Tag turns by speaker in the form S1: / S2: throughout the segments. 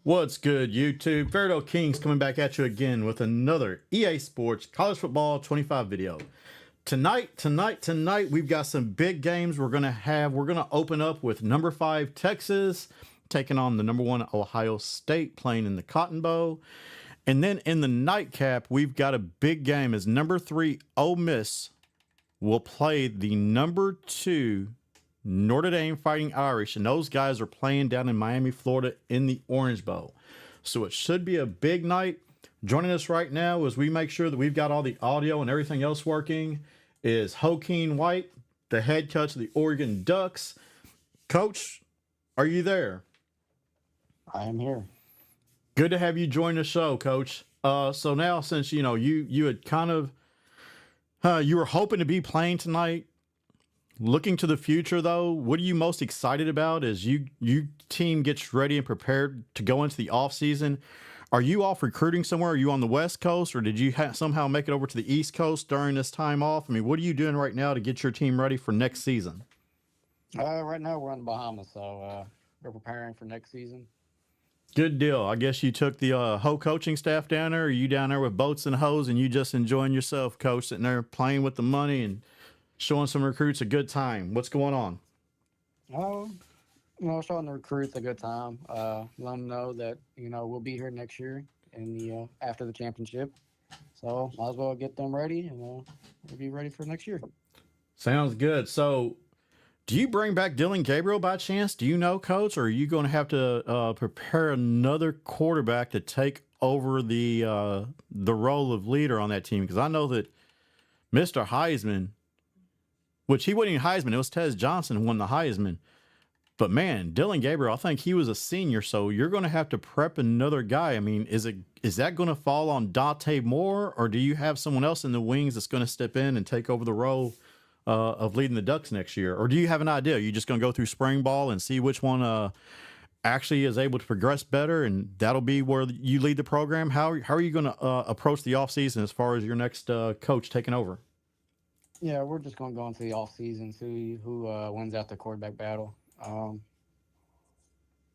S1: What's good, YouTube? FAIRDALE Kings coming back at you again with another EA Sports College Football 25 video. Tonight, we've got some big games we're going to have. We're going to open up with number 5 Texas taking on the number 1 Ohio State, playing in the Cotton Bowl. And then in the nightcap, we've got a big game as number 3 Ole Miss will play the number 2 Notre Dame Fighting Irish, and those guys are playing down in Miami, Florida in the Orange Bowl. So it should be a big night. Joining us right now as we make sure that we've got all the audio and everything else working is Hokeem White, the head coach of the Oregon Ducks. Coach, are you there?
S2: I am here.
S1: Good to have you join the show, Coach. So now, since you had kind of you were hoping to be playing tonight, looking to the future though, what are you most excited about as you team gets ready and prepared to go into the off season? Are you off recruiting somewhere? Are you on the West Coast, or did you somehow make it over to the East Coast during this time off? I mean, what are you doing right now to get your team ready for next season?
S2: Right now we're in the Bahamas, so we're preparing for next season.
S1: Good deal. I guess you took the whole coaching staff down there. Or are you down there with boats and hoes and you just enjoying yourself, Coach, sitting there playing with the money and showing some recruits a good time? What's going on?
S2: Showing the recruits a good time. Let them know that we'll be here next year in the after the championship. So might as well get them ready, and we'll be ready for next year.
S1: Sounds good. So, do you bring back Dylan Gabriel by chance? Do you know, Coach, or are you going to have to prepare another quarterback to take over the role of leader on that team? Because I know that Mr. Heisman, which he wasn't even Heisman, it was Tez Johnson who won the Heisman. But man, Dylan Gabriel, I think he was a senior, so you're going to have to prep another guy. I mean, is that going to fall on Dante Moore, or do you have someone else in the wings that's going to step in and take over the role of leading the Ducks next year? Or do you have an idea? Are you just going to go through spring ball and see which one actually is able to progress better, and that'll be where you lead the program? How are you going to approach the offseason as far as your next coach taking over?
S2: Yeah, we're just going to go into the off season, see who wins out the quarterback battle.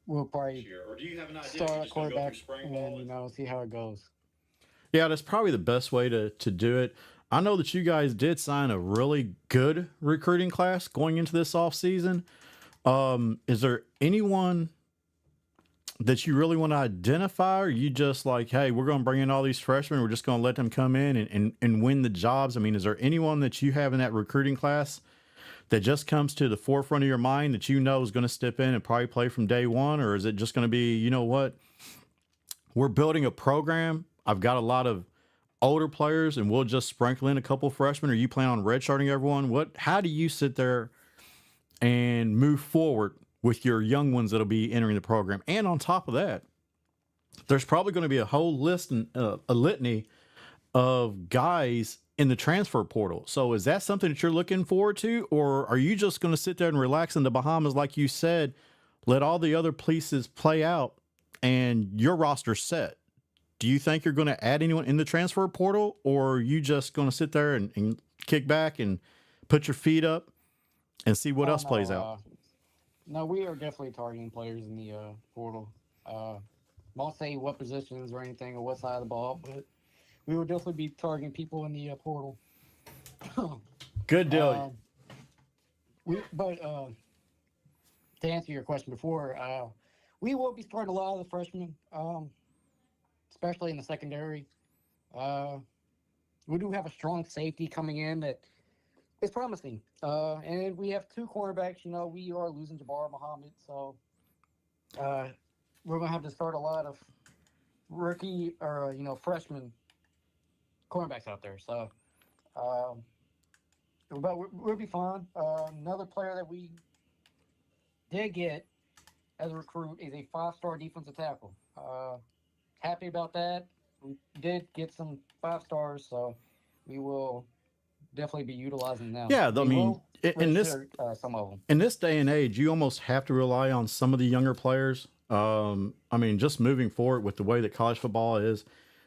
S2: We'll probably
S1: or do you have an idea?
S2: start a quarterback and see how it goes.
S1: Yeah, that's probably the best way to do it. I know that you guys did sign a really good recruiting class going into this off season. Is there anyone that you really want to identify, or you just like, hey, we're going to bring in all these freshmen, we're just going to let them come in and win the jobs? I mean, is there anyone that you have in that recruiting class that just comes to the forefront of your mind that you know is going to step in and probably play from day one? Or is it just going to be, you know what, we're building a program, I've got a lot of older players, and we'll just sprinkle in a couple freshmen? Or you plan on redshirting everyone? How do you sit there and move forward with your young ones that'll be entering the program? And on top of that, there's probably going to be a whole list and a litany of guys in the transfer portal. So is that something that you're looking forward to, or are you just going to sit there and relax in the Bahamas, like you said, let all the other pieces play out and your roster's set? Do you think you're going to add anyone in the transfer portal, or are you just going to sit there and kick back and put your feet up and see what else plays out?
S2: No, we are definitely targeting players in the portal. Won't say what positions or anything or what side of the ball, but we will definitely be targeting people in the portal.
S1: Good deal.
S2: To answer your question before, we will be starting a lot of the freshmen, especially in the secondary. We do have a strong safety coming in that is promising. And we have 2 cornerbacks. We are losing Jabbar Muhammad, so we're going to have to start a lot of rookie or, freshman cornerbacks out there. So, but we'll be fine. Another player that we did get as a recruit is a 5-star defensive tackle. Happy about that. We did get some 5 stars, so we will definitely be utilizing them.
S1: Yeah, I mean, in this
S2: some of them.
S1: In this day and age, you almost have to rely on some of the younger players. I mean, just moving forward with the way that college football is,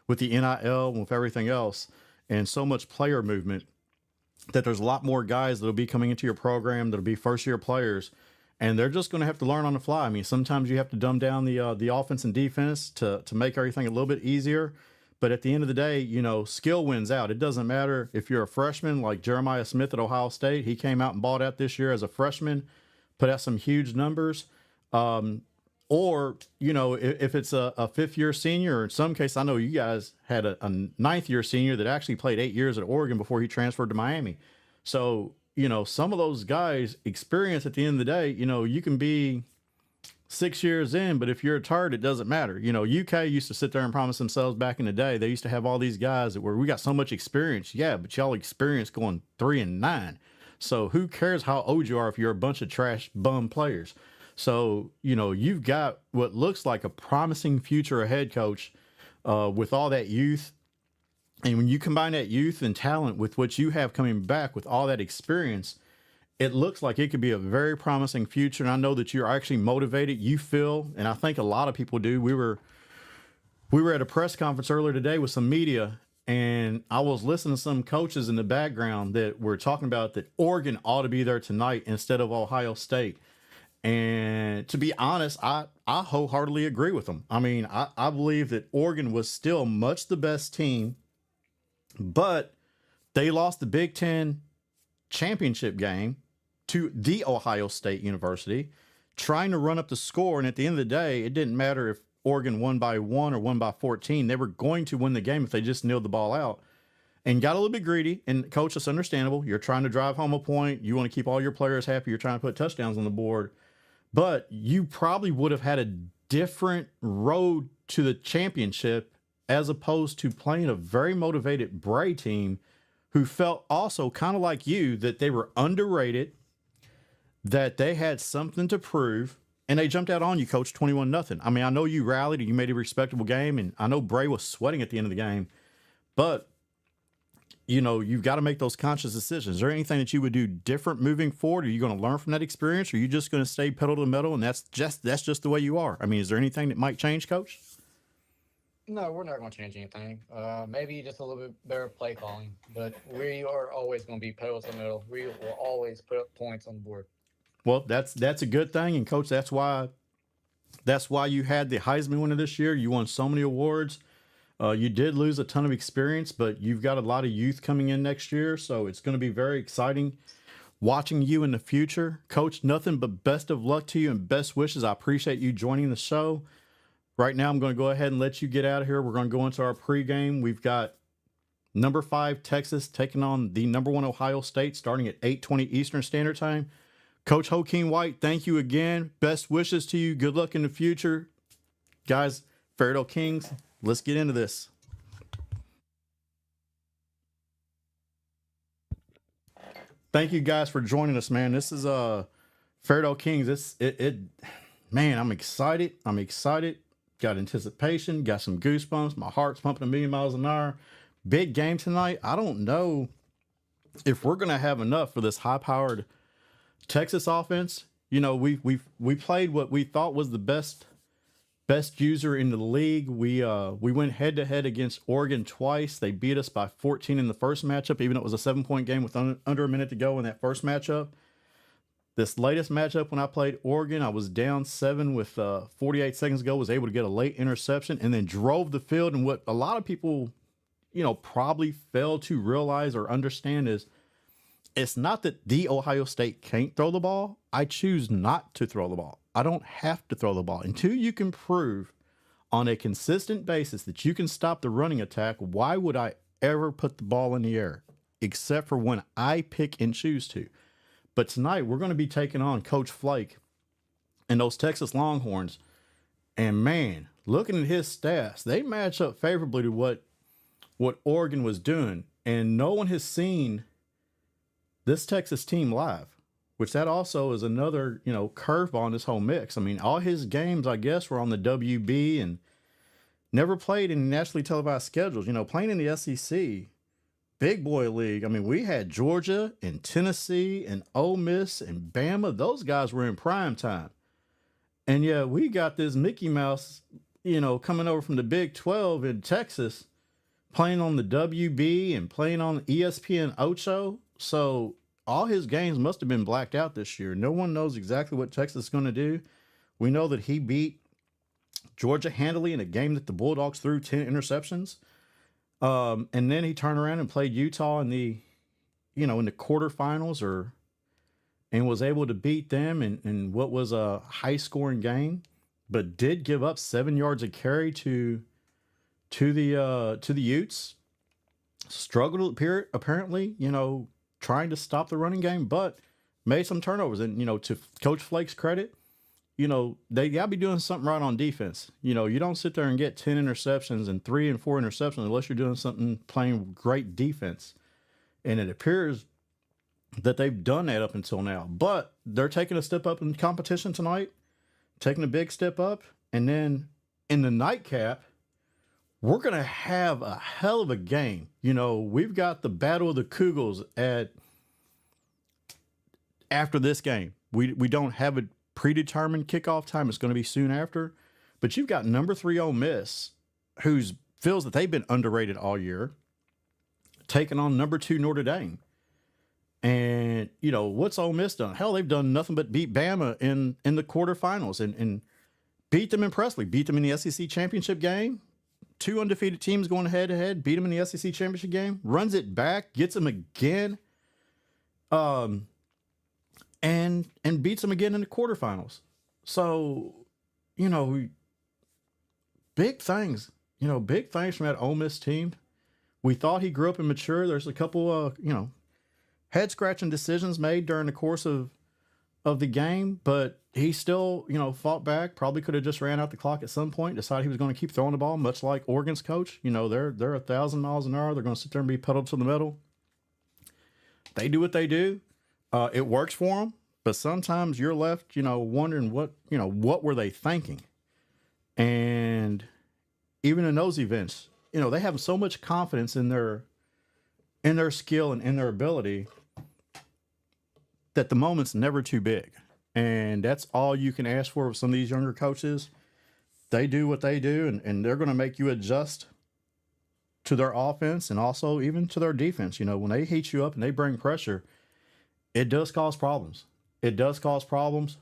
S1: with the NIL and with everything else, and so much player movement, that there's a lot more guys that'll be coming into your program that'll be first-year players, and they're just going to have to learn on the fly. I mean, sometimes you have to dumb down the offense and defense to make everything a little bit easier. But at the end of the day, you know, skill wins out. It doesn't matter if you're a freshman like Jeremiah Smith at Ohio State. He came out and balled out this year as a freshman, put out some huge numbers. Or, you know, if it's a fifth-year senior, or in some case, I know you guys had a ninth-year senior that actually played 8 years at Oregon before he transferred to Miami. So, you know, some of those guys experience at the end of the day, you know, you can be 6 years in, but if you're a turd, it doesn't matter. You know, UK used to sit there and promise themselves back in the day. They used to have all these guys that were, we got so much experience. Yeah, but y'all experience going 3-9. So who cares how old you are if you're a bunch of trash bum players? So, you know, you've got what looks like a promising future head coach with all that youth. And when you combine that youth and talent with what you have coming back with all that experience, it looks like it could be a very promising future. And I know that you're actually motivated. You feel, and I think a lot of people do. We were at a press conference earlier today with some media, and I was listening to some coaches in the background that were talking about that Oregon ought to be there tonight instead of Ohio State. And to be honest, I wholeheartedly agree with them. I mean, I believe that Oregon was still much the best team, but they lost the Big Ten championship game to the Ohio State University, trying to run up the score. And at the end of the day, it didn't matter if Oregon won by 1 or won by 14. They were going to win the game if they just nailed the ball out. And got a little bit greedy. And coach, it's understandable. You're trying to drive home a point. You want to keep all your players happy. You're trying to put touchdowns on the board. But you probably would have had a different road to the championship as opposed to playing a very motivated Bray team who felt also kind of like you that they were underrated, that they had something to prove, and they jumped out on you, Coach, 21-0. I mean, I know you rallied and you made a respectable game, and I know Bray was sweating at the end of the game, but you know, you've got to make those conscious decisions. Is there anything that you would do different moving forward? Are you going to learn from that experience? Or are you just going to stay pedal to the metal and that's just the way you are? I mean, is there anything that might change, Coach?
S2: No, we're not going to change anything. Maybe just a little bit better play calling, but we are always going to be pedal to the metal. We will always put up points on the board.
S1: Well, that's a good thing, and Coach, that's why you had the Heisman winner this year. You won so many awards. You did lose a ton of experience, but you've got a lot of youth coming in next year, so it's going to be very exciting watching you in the future. Coach, nothing but best of luck to you and best wishes. I appreciate you joining the show. Right now, I'm going to go ahead and let you get out of here. We're going to go into our pregame. We've got number 5 Texas taking on the number 1 Ohio State starting at 8:20 Eastern Standard Time. Coach Joaquin White, thank you again. Best wishes to you. Good luck in the future. Guys, FAIRDALE Kings, let's get into this. Thank you guys for joining us, man. This is FAIRDALE Kings. Man, I'm excited. Got anticipation, got some goosebumps. My heart's pumping 1,000,000 miles an hour. Big game tonight. I don't know if we're gonna have enough for this high-powered Texas offense. You know, we played what we thought was the best user in the league. We went head-to-head against Oregon twice. They beat us by 14 in the first matchup, even though it was a 7-point game with under a minute to go in that first matchup. This latest matchup, when I played Oregon, I was down 7 with 48 seconds to go, was able to get a late interception, and then drove the field. And what a lot of people, you know, probably fail to realize or understand is it's not that the Ohio State can't throw the ball. I choose not to throw the ball. I don't have to throw the ball. Until you can prove on a consistent basis that you can stop the running attack, why would I ever put the ball in the air? Except for when I pick and choose to. But tonight, we're going to be taking on Coach Flake and those Texas Longhorns. And man, looking at his stats, they match up favorably to what Oregon was doing. And no one has seen this Texas team live, which that also is another, you know, curveball in this whole mix. I mean, all his games, I guess, were on the WB and never played in nationally televised schedules. You know, playing in the SEC, Big Boy League. I mean, we had Georgia and Tennessee and Ole Miss and Bama. Those guys were in prime time. And yeah, we got this Mickey Mouse, you know, coming over from the Big 12 in Texas, playing on the WB and playing on ESPN Ocho. So all his games must have been blacked out this year. No one knows exactly what Texas is going to do. We know that he beat Georgia handily in a game that the Bulldogs threw 10 interceptions. And then he turned around and played Utah in the, in the quarterfinals and was able to beat them in what was a high scoring game, but did give up 7 yards a carry to the Utes. Struggled apparently, trying to stop the running game, but made some turnovers. And, to Coach Flake's credit, they got to be doing something right on defense. You don't sit there and get 10 interceptions and 3 and 4 interceptions unless you're doing something playing great defense. And it appears that they've done that up until now. But they're taking a step up in competition tonight, taking a big step up. And then in the nightcap, we're going to have a hell of a game. We've got the Battle of the Cougars after this game. We don't have a predetermined kickoff time. It's going to be soon after. But you've got number 3 Ole Miss, who feels that they've been underrated all year, taking on number 2 Notre Dame. And, what's Ole Miss done? Hell, they've done nothing but beat Bama in the quarterfinals and beat them impressively. Beat them in the SEC championship game. 2 undefeated teams going head-to-head. Beat them in the SEC championship game. Runs it back. Gets them again. And beats them again in the quarterfinals. So, big things. Big things from that Ole Miss team. We thought he grew up and mature. There's a couple head-scratching decisions made during the course of the game, but he still, fought back. Probably could have just ran out the clock at some point, decided he was going to keep throwing the ball, much like Oregon's coach. They're 1,000 miles an hour. They're going to sit there and be pedal to the metal. They do what they do. It works for them, but sometimes you're left, wondering what were they thinking? And even in those events, they have so much confidence in their skill and in their ability that the moment's never too big. And that's all you can ask for with some of these younger coaches. They do what they do, and they're going to make you adjust to their offense and also even to their defense. When they heat you up and they bring pressure, it does cause problems. It does cause problems.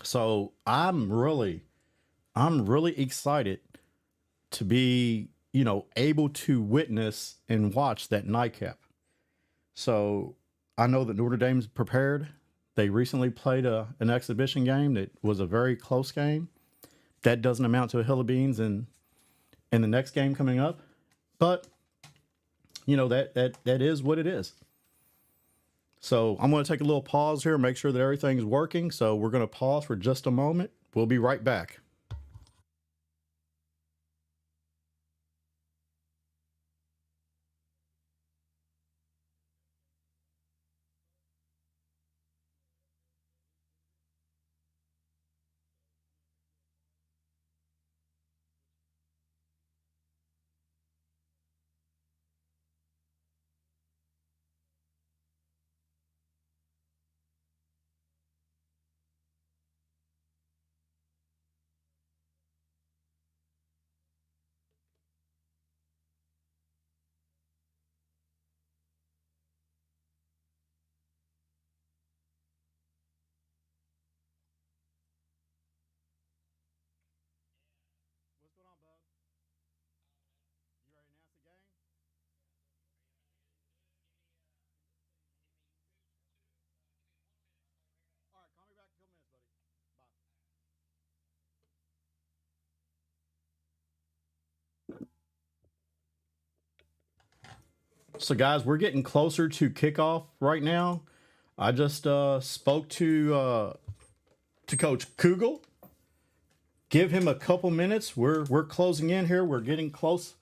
S1: So I'm really excited to be, able to witness and watch that nightcap. So I know that Notre Dame's prepared. They recently played an exhibition game that was a very close game. That doesn't amount to a hill of beans in the next game coming up. But, that is what it is. So I'm going to take a little pause here, make sure that everything's working. So we're going to pause for just a moment. We'll be right back. What's going on, bud? You ready to announce the game? All right, call me back in a couple minutes, buddy. Bye. So, guys, we're getting closer to kickoff right now. I just spoke to Coach Kugel. Give him a couple minutes. We're closing in here. We're getting close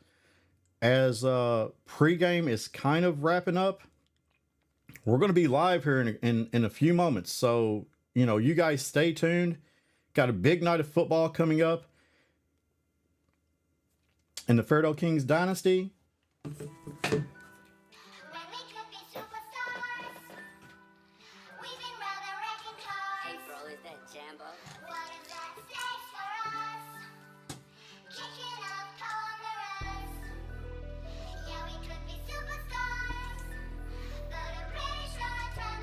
S1: as pregame is kind of wrapping up. We're going to be live here in a few moments. So, you guys stay tuned. Got a big night of football coming up in the FAIRDALE Kings Dynasty.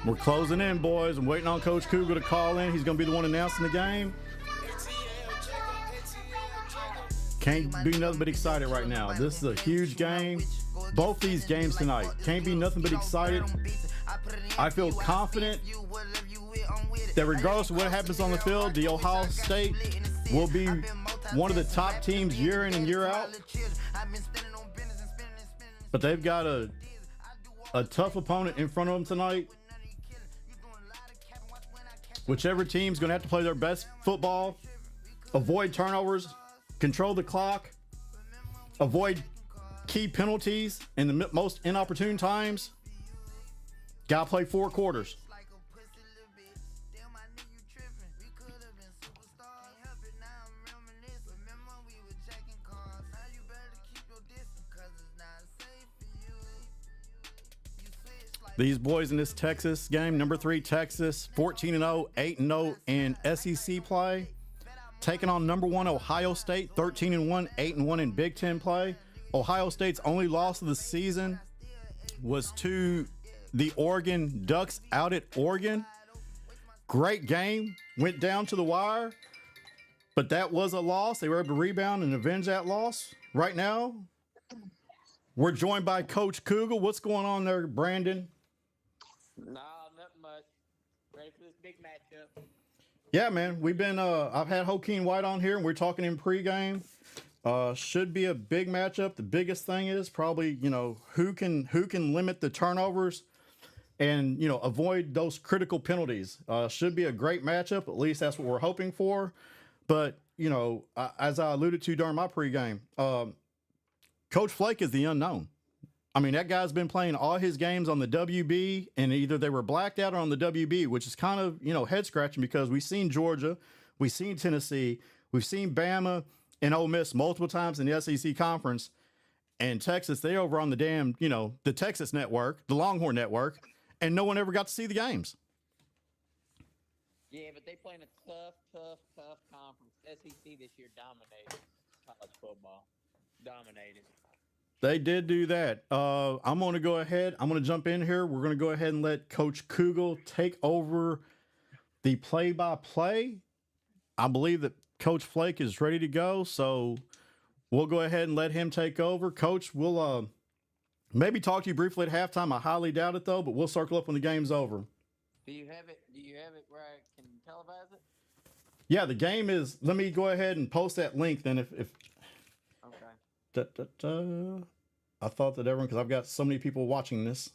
S1: We're closing in, boys. I'm waiting on Coach Kugel to call in. He's going to be the one announcing the game. Can't be nothing but excited right now. This is a huge game. Both these games tonight. Can't be nothing but excited. I feel confident that regardless of what happens on the field, the Ohio State will be one of the top teams year in and year out. But they've got a tough opponent in front of them tonight. Whichever team's going to have to play their best football, avoid turnovers, control the clock, avoid key penalties in the most inopportune times. Got to play 4 quarters. These boys in this Texas game, number 3 Texas, 14-0, 8-0 in SEC play. Taking on number 1 Ohio State, 13-1, 8-1 in Big Ten play. Ohio State's only loss of the season was to the Oregon Ducks out at Oregon. Great game, went down to the wire, but that was a loss. They were able to rebound and avenge that loss. Right now, we're joined by Coach Kugel. What's going on there, Brandon?
S3: No, nothing much. Ready for this big matchup.
S1: Yeah, man. We've been I've had Joaquin White on here and we're talking in pregame. Should be a big matchup. The biggest thing is probably, who can limit the turnovers and, avoid those critical penalties. Should be a great matchup. At least that's what we're hoping for. But, as I alluded to during my pregame, Coach Flake is the unknown. I mean, that guy's been playing all his games on the WB, and either they were blacked out or on the WB, which is kind of, head scratching because we've seen Georgia, we've seen Tennessee, we've seen Bama and Ole Miss multiple times in the SEC conference, and Texas, they over on the damn, the Texas network, the Longhorn network, and no one ever got to see the games.
S3: Yeah, but they playing a tough conference. SEC this year dominated college football. Dominated.
S1: They did do that. I'm going to go ahead. I'm going to jump in here. We're going to go ahead and let Coach Kugel take over the play-by-play. I believe that Coach Flake is ready to go, so we'll go ahead and let him take over. Coach, we'll maybe talk to you briefly at halftime. I highly doubt it, though, but we'll circle up when the game's over.
S3: Do you have it where I can televise it?
S1: Yeah, the game is. Let me go ahead and post that link then. If
S3: Okay.
S1: I thought that everyone, because I've got so many people watching this.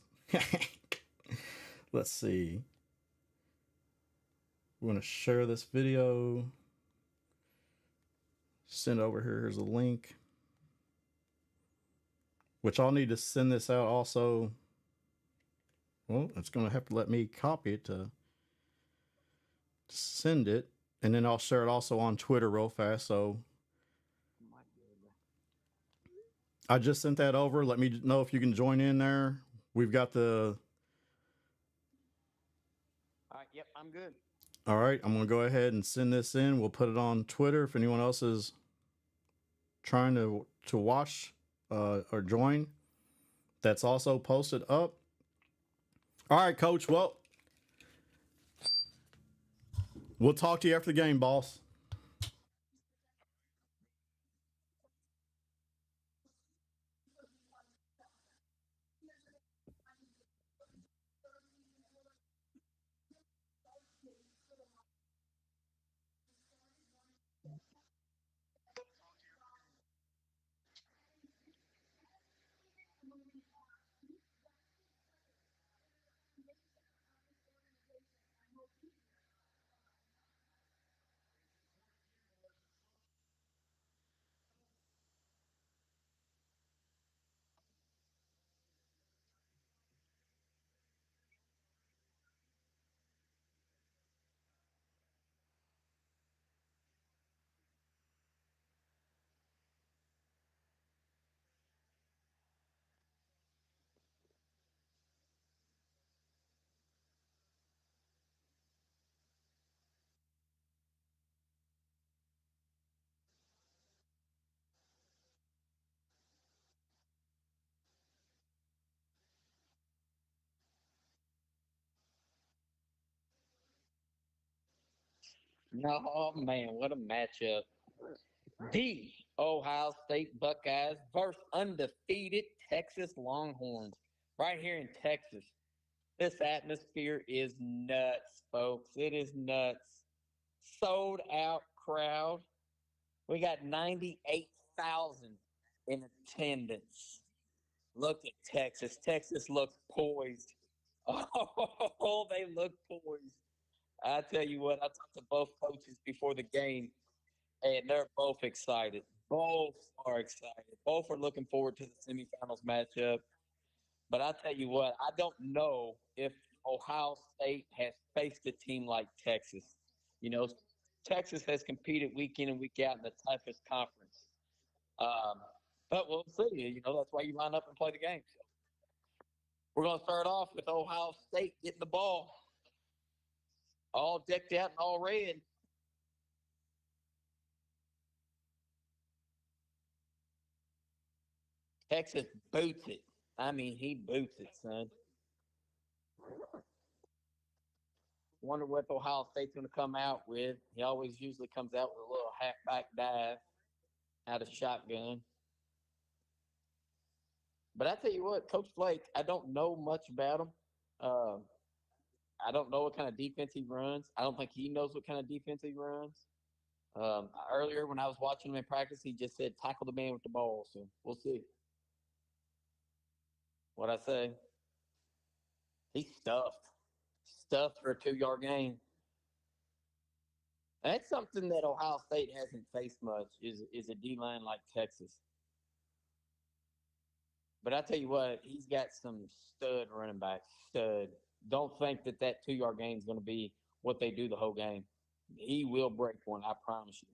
S1: Let's see. We're going to share this video. Send over here. Here's a link. Which I'll need to send this out also. Well, it's going to have to let me copy it to send it. And then I'll share it also on Twitter real fast. So I just sent that over. Let me know if you can join in there. We've got the...
S3: All right, yep, I'm good.
S1: All right, I'm going to go ahead and send this in. We'll put it on Twitter if anyone else is trying to watch or join. That's also posted up. All right, Coach. Well, we'll talk to you after the game, boss.
S3: No, man, what a matchup. The Ohio State Buckeyes versus undefeated Texas Longhorns right here in Texas. This atmosphere is nuts, folks. It is nuts. Sold out crowd. We got 98,000 in attendance. Look at Texas. Texas looks poised. Oh, they look poised. I tell you what, I talked to both coaches before the game, and they're both excited. Both are excited. Both are looking forward to the semifinals matchup. But I tell you what, I don't know if Ohio State has faced a team like Texas. You know, Texas has competed week in and week out in the toughest conference. Um, but we'll see. You know, that's why you line up and play the game. So we're going to start off with Ohio State getting the ball all decked out and all red. Texas boots it. I mean, he boots it, son. Wonder what Ohio State's going to come out with. He always usually comes out with a little halfback dive out of shotgun. But I tell you what, Coach Blake, I don't know much about him. Uh, I don't know what kind of defense he runs. I don't think he knows what kind of defense he runs. Earlier, when I was watching him in practice, he just said, tackle the man with the ball. So we'll see. What I say? He's stuffed. Stuffed for a 2-yard gain. And that's something that Ohio State hasn't faced much is a D-line like Texas. But I tell you what, he's got some stud running backs. Stud. Don't think that 2-yard gain is going to be what they do the whole game. He will break one, I promise you.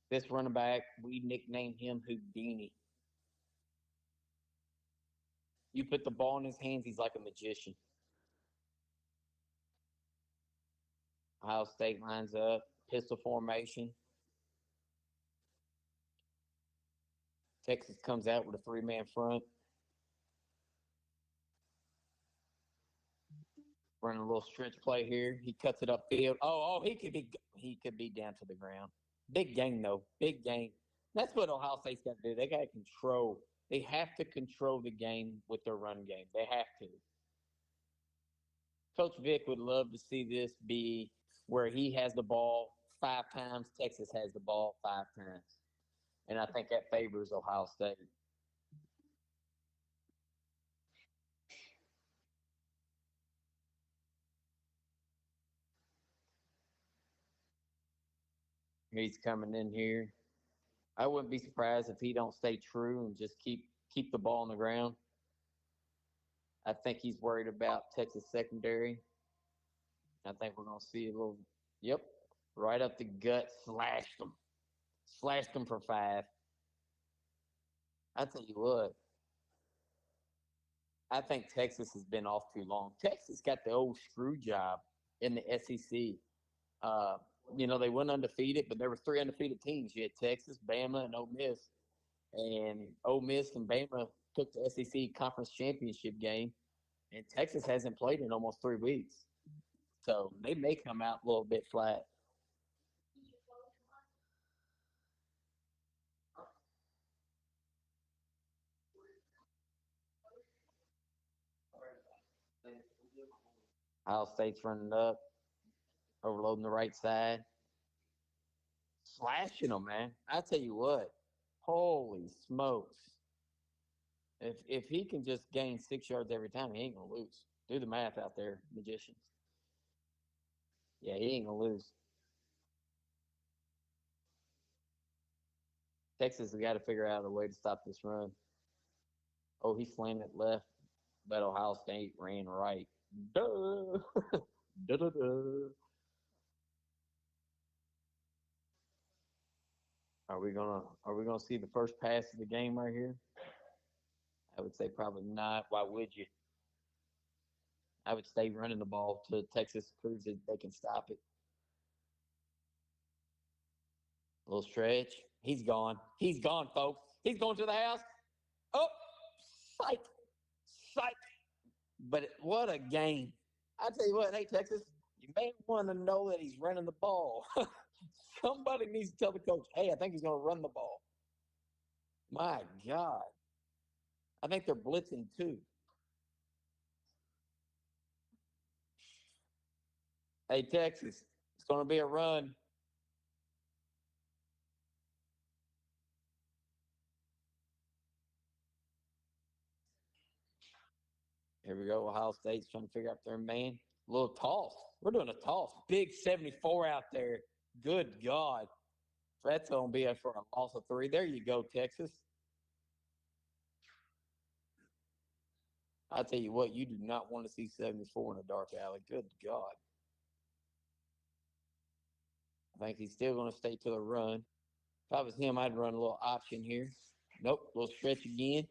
S3: This running back, we nicknamed him Houdini. You put the ball in his hands, he's like a magician. Ohio State lines up, pistol formation. Texas comes out with a 3-man front. Running a little stretch play here. He cuts it upfield. He could be down to the ground. Big game though. Big game. That's what Ohio State's got to do. They got to control. They have to control the game with their run game. They have to. Coach Vic would love to see this be where he has the ball 5 times, Texas has the ball 5 times. And I think that favors Ohio State. He's coming in here. I wouldn't be surprised if he don't stay true and just keep the ball on the ground. I think he's worried about Texas secondary. I think we're going to see a little, yep, right up the gut, slashed them for 5. I tell you what, I think Texas has been off too long. Texas got the old screw job in the SEC. They went undefeated, but there were 3 undefeated teams. You had Texas, Bama, and Ole Miss. And Ole Miss and Bama took the SEC conference championship game, and Texas hasn't played in almost 3 weeks. So they may come out a little bit flat. Ohio State's running up, overloading the right side, slashing them, man. I tell you what, holy smokes! If he can just gain 6 yards every time, he ain't gonna lose. Do the math out there, magicians. Yeah, he ain't gonna lose. Texas has got to figure out a way to stop this run. Oh, he slammed it left, but Ohio State ran right. Duh. Duh, duh, duh. Are we gonna see the first pass of the game right here? I would say probably not. Why would you? I would stay running the ball to Texas proves that they can stop it. A little stretch. He's gone. He's gone, folks. He's going to the house. Oh, psych. Psych. But what a game. I tell you what, hey, Texas, You may want to know that he's running the ball. Somebody needs to tell the coach, hey, I think he's going to run the ball. My God. I think they're blitzing too. Hey, Texas, it's going to be a run. Here we go. Ohio State's trying to figure out their man. A little toss. We're doing a toss. Big 74 out there. Good God. That's going to be for a loss of 3. There you go, Texas. I tell you what, you do not want to see 74 in a dark alley. Good God. I think he's still going to stay to the run. If I was him, I'd run a little option here. Nope, a little stretch again.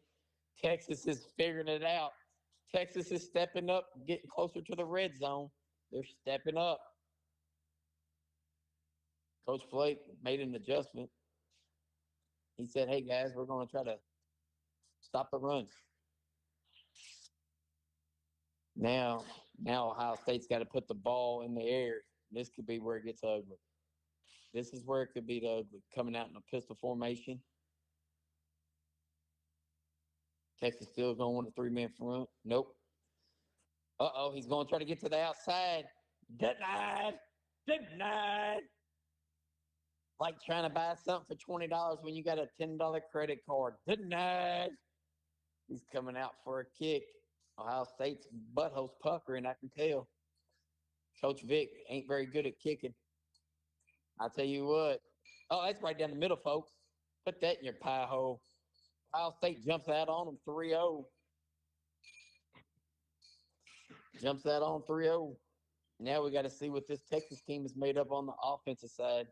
S3: Texas is figuring it out. Texas is stepping up, getting closer to the red zone. They're stepping up. Coach Flake made an adjustment. He said, hey, guys, we're going to try to stop the run. Now Ohio State's got to put the ball in the air. This could be where it gets ugly. This is where it could be ugly, coming out in a pistol formation. Texas still going with a 3-man front. Nope. Uh-oh, he's going to try to get to the outside. Denied. Like trying to buy something for $20 when you got a $10 credit card. Denied. He's coming out for a kick. Ohio State's butthole's puckering, I can tell. Coach Vic ain't very good at kicking. I'll tell you what. Oh, that's right down the middle, folks. Put that in your pie hole. Ohio State jumps out on them 3-0. Jumps out on 3-0. Now we got to see what this Texas team is made up on the offensive side.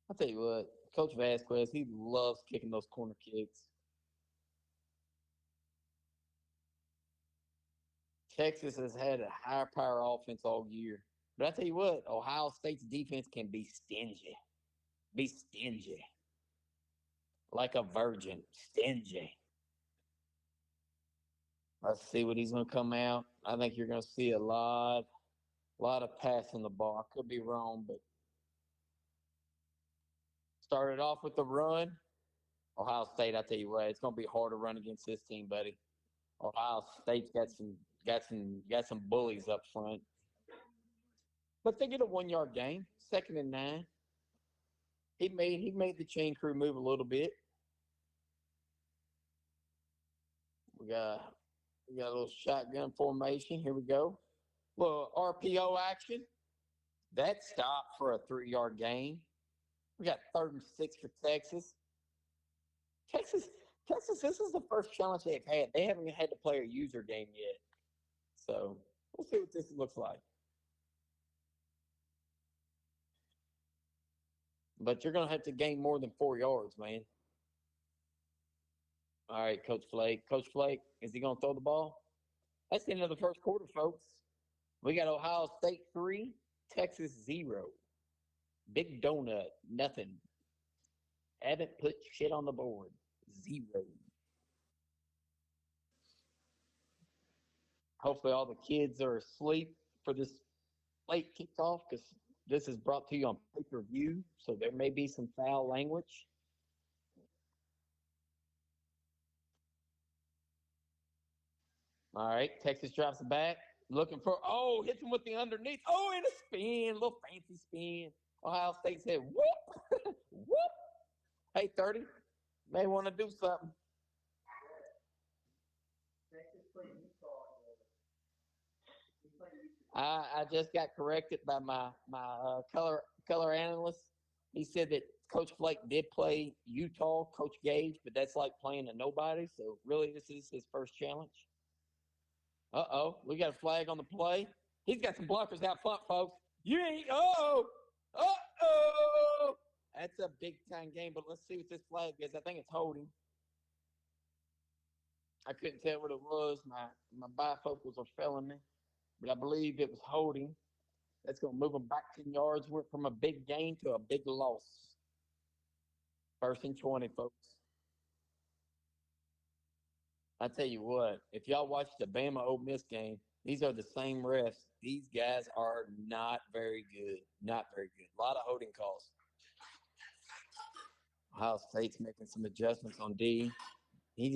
S3: I'll tell you what. Coach Vasquez, he loves kicking those corner kicks. Texas has had a higher power offense all year. But I tell you what, Ohio State's defense can be stingy. Be stingy. Like a virgin. Stingy. Let's see what he's going to come out. I think you're going to see a lot of passing the ball. I could be wrong, but started off with the run. Ohio State, I tell you what, it's going to be hard to run against this team, buddy. Ohio State's got some bullies up front. But they get a 1-yard gain, 2nd and 9. He made the chain crew move a little bit. We got a little shotgun formation. Here we go. Little RPO action. That stopped for a 3-yard gain. We got 3rd and 6 for Texas. Texas, this is the first challenge they've had. They haven't had to play a user game yet. So we'll see what this looks like. But you're going to have to gain more than 4 yards, man. All right, Coach Flake. Coach Flake, is he going to throw the ball? That's the end of the first quarter, folks. We got Ohio State 3, Texas 0. Big donut, nothing. Haven't put shit on the board. 0. Hopefully all the kids are asleep for this late kickoff because this is brought to you on pay-per-view, so there may be some foul language. All right, Texas drops it back. Looking for, hits him with the underneath. Oh, and a spin, a little fancy spin. Ohio State said, whoop, whoop. Hey, 30, may want to do something. I just got corrected by my color analyst. He said that Coach Flake did play Utah, Coach Gage, but that's like playing a nobody. So really, this is his first challenge. We got a flag on the play. He's got some blockers out front, folks. You ain't. That's a big time game. But let's see what this flag is. I think it's holding. I couldn't tell what it was. My bifocals are failing me. But I believe it was holding. That's going to move them back 10 yards. Went from a big gain to a big loss. 1st and 20, folks. I tell you what, if y'all watched the Bama Ole Miss game, These are the same refs. These guys are not very good. Not very good. A lot of holding calls. Ohio State's making some adjustments on D. He's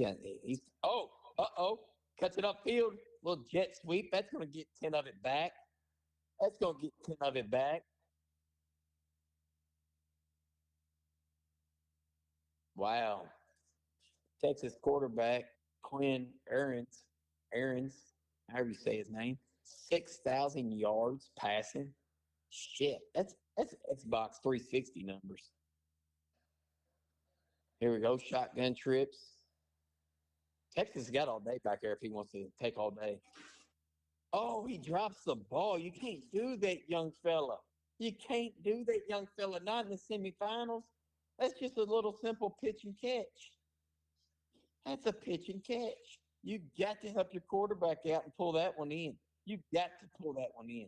S3: cuts it upfield. Little jet sweep. That's going to get 10 of it back. That's going to get 10 of it back. Wow. Texas quarterback Quinn Aaron's, however you say his name, 6,000 yards passing. Shit, that's Xbox 360 numbers. Here we go, shotgun trips. Texas got all day back there if he wants to take all day. Oh, he drops the ball. You can't do that, young fella. You can't do that, young fella. Not in the semifinals. That's just a little simple pitch and catch. That's a pitch and catch. You got to help your quarterback out and pull that one in. You got to pull that one in.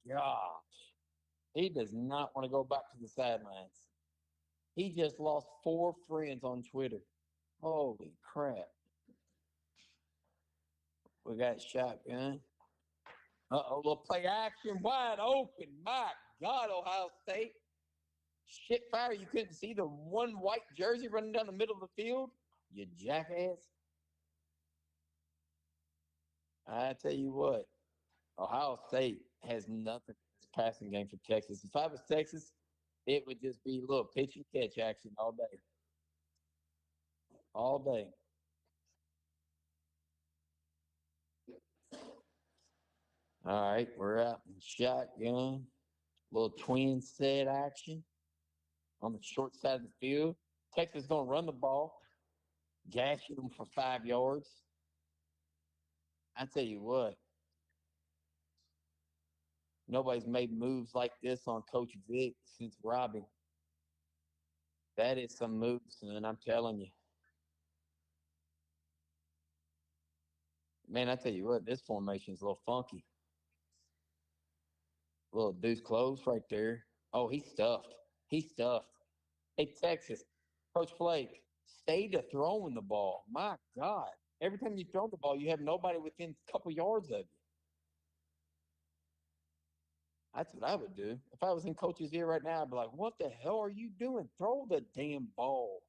S3: Gosh, he does not want to go back to the sidelines. He just lost 4 friends on Twitter. Holy crap. We got shotgun. Little play action wide open. My God, Ohio State. Shit fire, you couldn't see the one white jersey running down the middle of the field? You jackass. I tell you what, Ohio State has nothing in this passing game for Texas. If I was Texas, it would just be, look, pitch and catch action all day. All day. All right, we're out in shotgun. Little twin set action on the short side of the field. Texas going to run the ball, gashing them for 5 yards. I tell you what, nobody's made moves like this on Coach Vic since Robbie. That is some moves, son, I'm telling you. Man, I tell you what, this formation is a little funky. Little deuce close right there. Oh, he's stuffed. He's stuffed. Hey, Texas, Coach Flake, stay to throwing the ball. My God. Every time you throw the ball, you have nobody within a couple yards of you. That's what I would do. If I was in Coach's ear right now, I'd be like, what the hell are you doing? Throw the damn ball.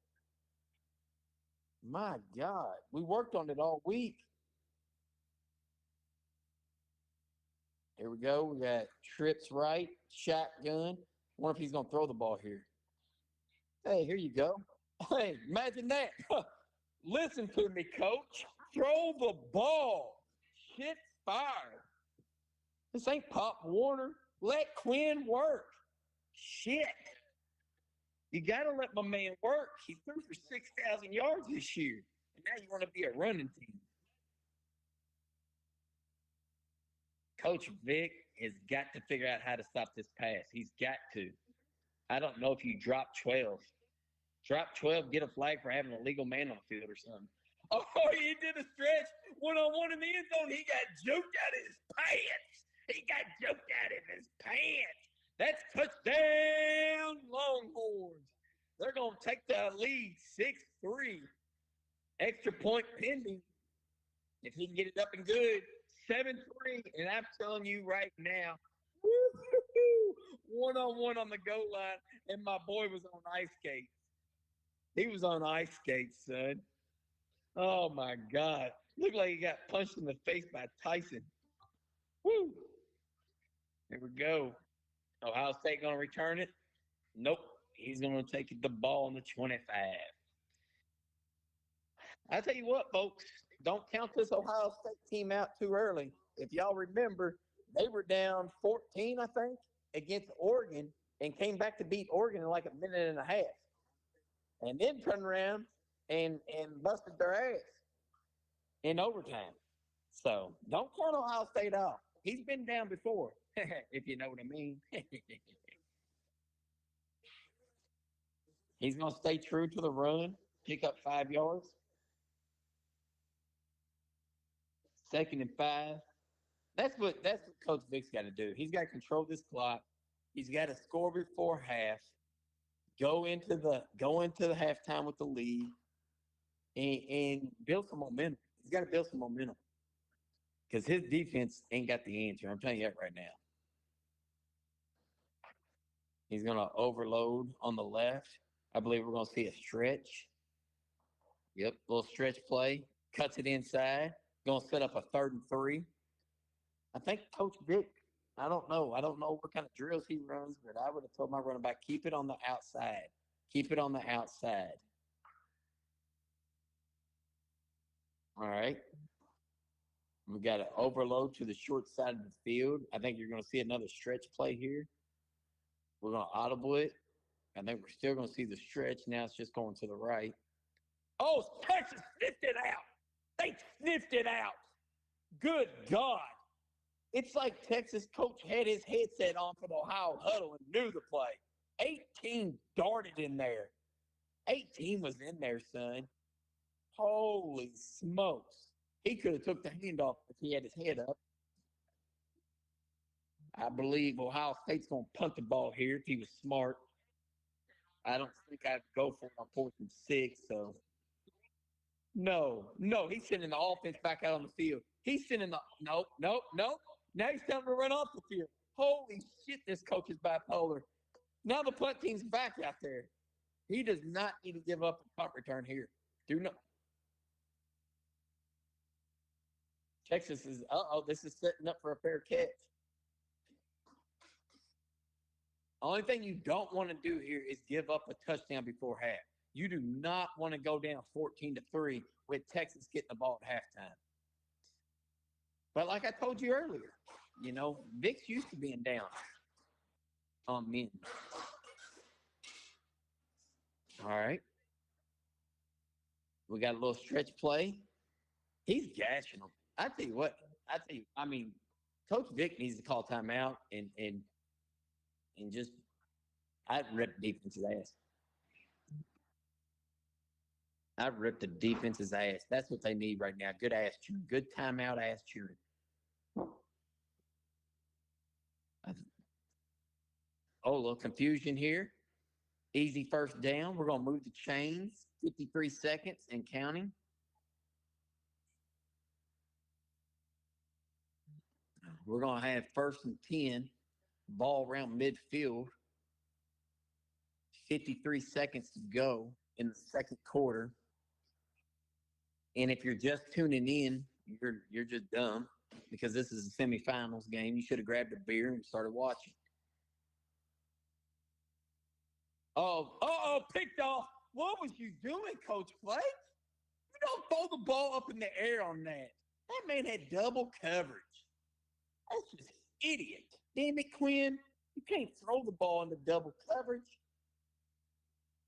S3: My God. We worked on it all week. Here we go. We got trips right, shotgun. Wonder if he's going to throw the ball here. Hey, here you go. Hey, imagine that. Listen to me, Coach. Throw the ball. Shit fired. This ain't Pop Warner. Let Quinn work. Shit. You got to let my man work. He threw for 6,000 yards this year. And now you want to be a running team. Coach Vic has got to figure out how to stop this pass. He's got to. I don't know if you drop 12. Drop 12, get a flag for having a legal man on the field or something. Oh, he did a stretch one-on-one in the end zone. He got joked out of his pants. He got joked out of his pants. That's touchdown, Longhorns. They're going to take the lead 6-3. Extra point pending. If he can get it up and good, 7-3. And I'm telling you right now, one-on-one on the goal line, and my boy was on ice skates. He was on ice skates, son. Oh, my God. Looked like he got punched in the face by Tyson. Woo. Here we go. Ohio State going to return it? Nope. He's going to take the ball on the 25. I tell you what, folks, don't count this Ohio State team out too early. If y'all remember, they were down 14, I think, against Oregon and came back to beat Oregon in like a minute and a half. And then turned around and busted their ass in overtime. So don't count Ohio State out. He's been down before, if you know what I mean. He's going to stay true to the run, pick up 5 yards. 2nd and 5. That's what Coach Vic's got to do. He's got to control this clock. He's got to score before half. Go into the halftime with the lead and build some momentum. He's got to build some momentum. because his defense ain't got the answer. I'm telling you that right now. He's going to overload on the left. I believe we're going to see a stretch. Yep, little stretch play. Cuts it inside. Going to set up a 3rd and 3. I think Coach Vic, I don't know. I don't know what kind of drills he runs, but I would have told my running back, keep it on the outside. Keep it on the outside. All right. We got an overload to the short side of the field. I think you're going to see another stretch play here. We're going to audible it. I think we're still going to see the stretch. Now it's just going to the right. Oh, Texas sniffed it out. They sniffed it out. Good God. It's like Texas coach had his headset on for the Ohio huddle and knew the play. 18 darted in there. 18 was in there, son. Holy smokes. He could have took the handoff if he had his head up. I believe Ohio State's going to punt the ball here if he was smart. I don't think I'd go for it on 4th and 6, so. No, he's sending the offense back out on the field. He's sending the – nope. Now he's telling him to run off the field. Holy shit, this coach is bipolar. Now the punt team's back out there. He does not need to give up a punt return here. Do not. Texas is – this is setting up for a fair catch. Only thing you don't want to do here is give up a touchdown before half. You do not want to go down 14-3 with Texas getting the ball at halftime. But like I told you earlier, Vic's used to being down on men. All right. We got a little stretch play. He's gashing them. I tell you what. Coach Vic needs to call timeout and just I'd rip the defense's ass. I'd rip the defense's ass. That's what they need right now. Good ass cheering. Good timeout ass cheering. A little confusion here. Easy first down. We're going to move the chains. 53 seconds and counting. We're going to have 1st and 10. Ball around midfield. 53 seconds to go in the second quarter. And if you're just tuning in, you're just dumb because this is a semifinals game. You should have grabbed a beer and started watching. Picked off. What was you doing, Coach Flake? You don't throw the ball up in the air on that. That man had double coverage. That's just idiot. Damn it, Quinn. You can't throw the ball into double coverage.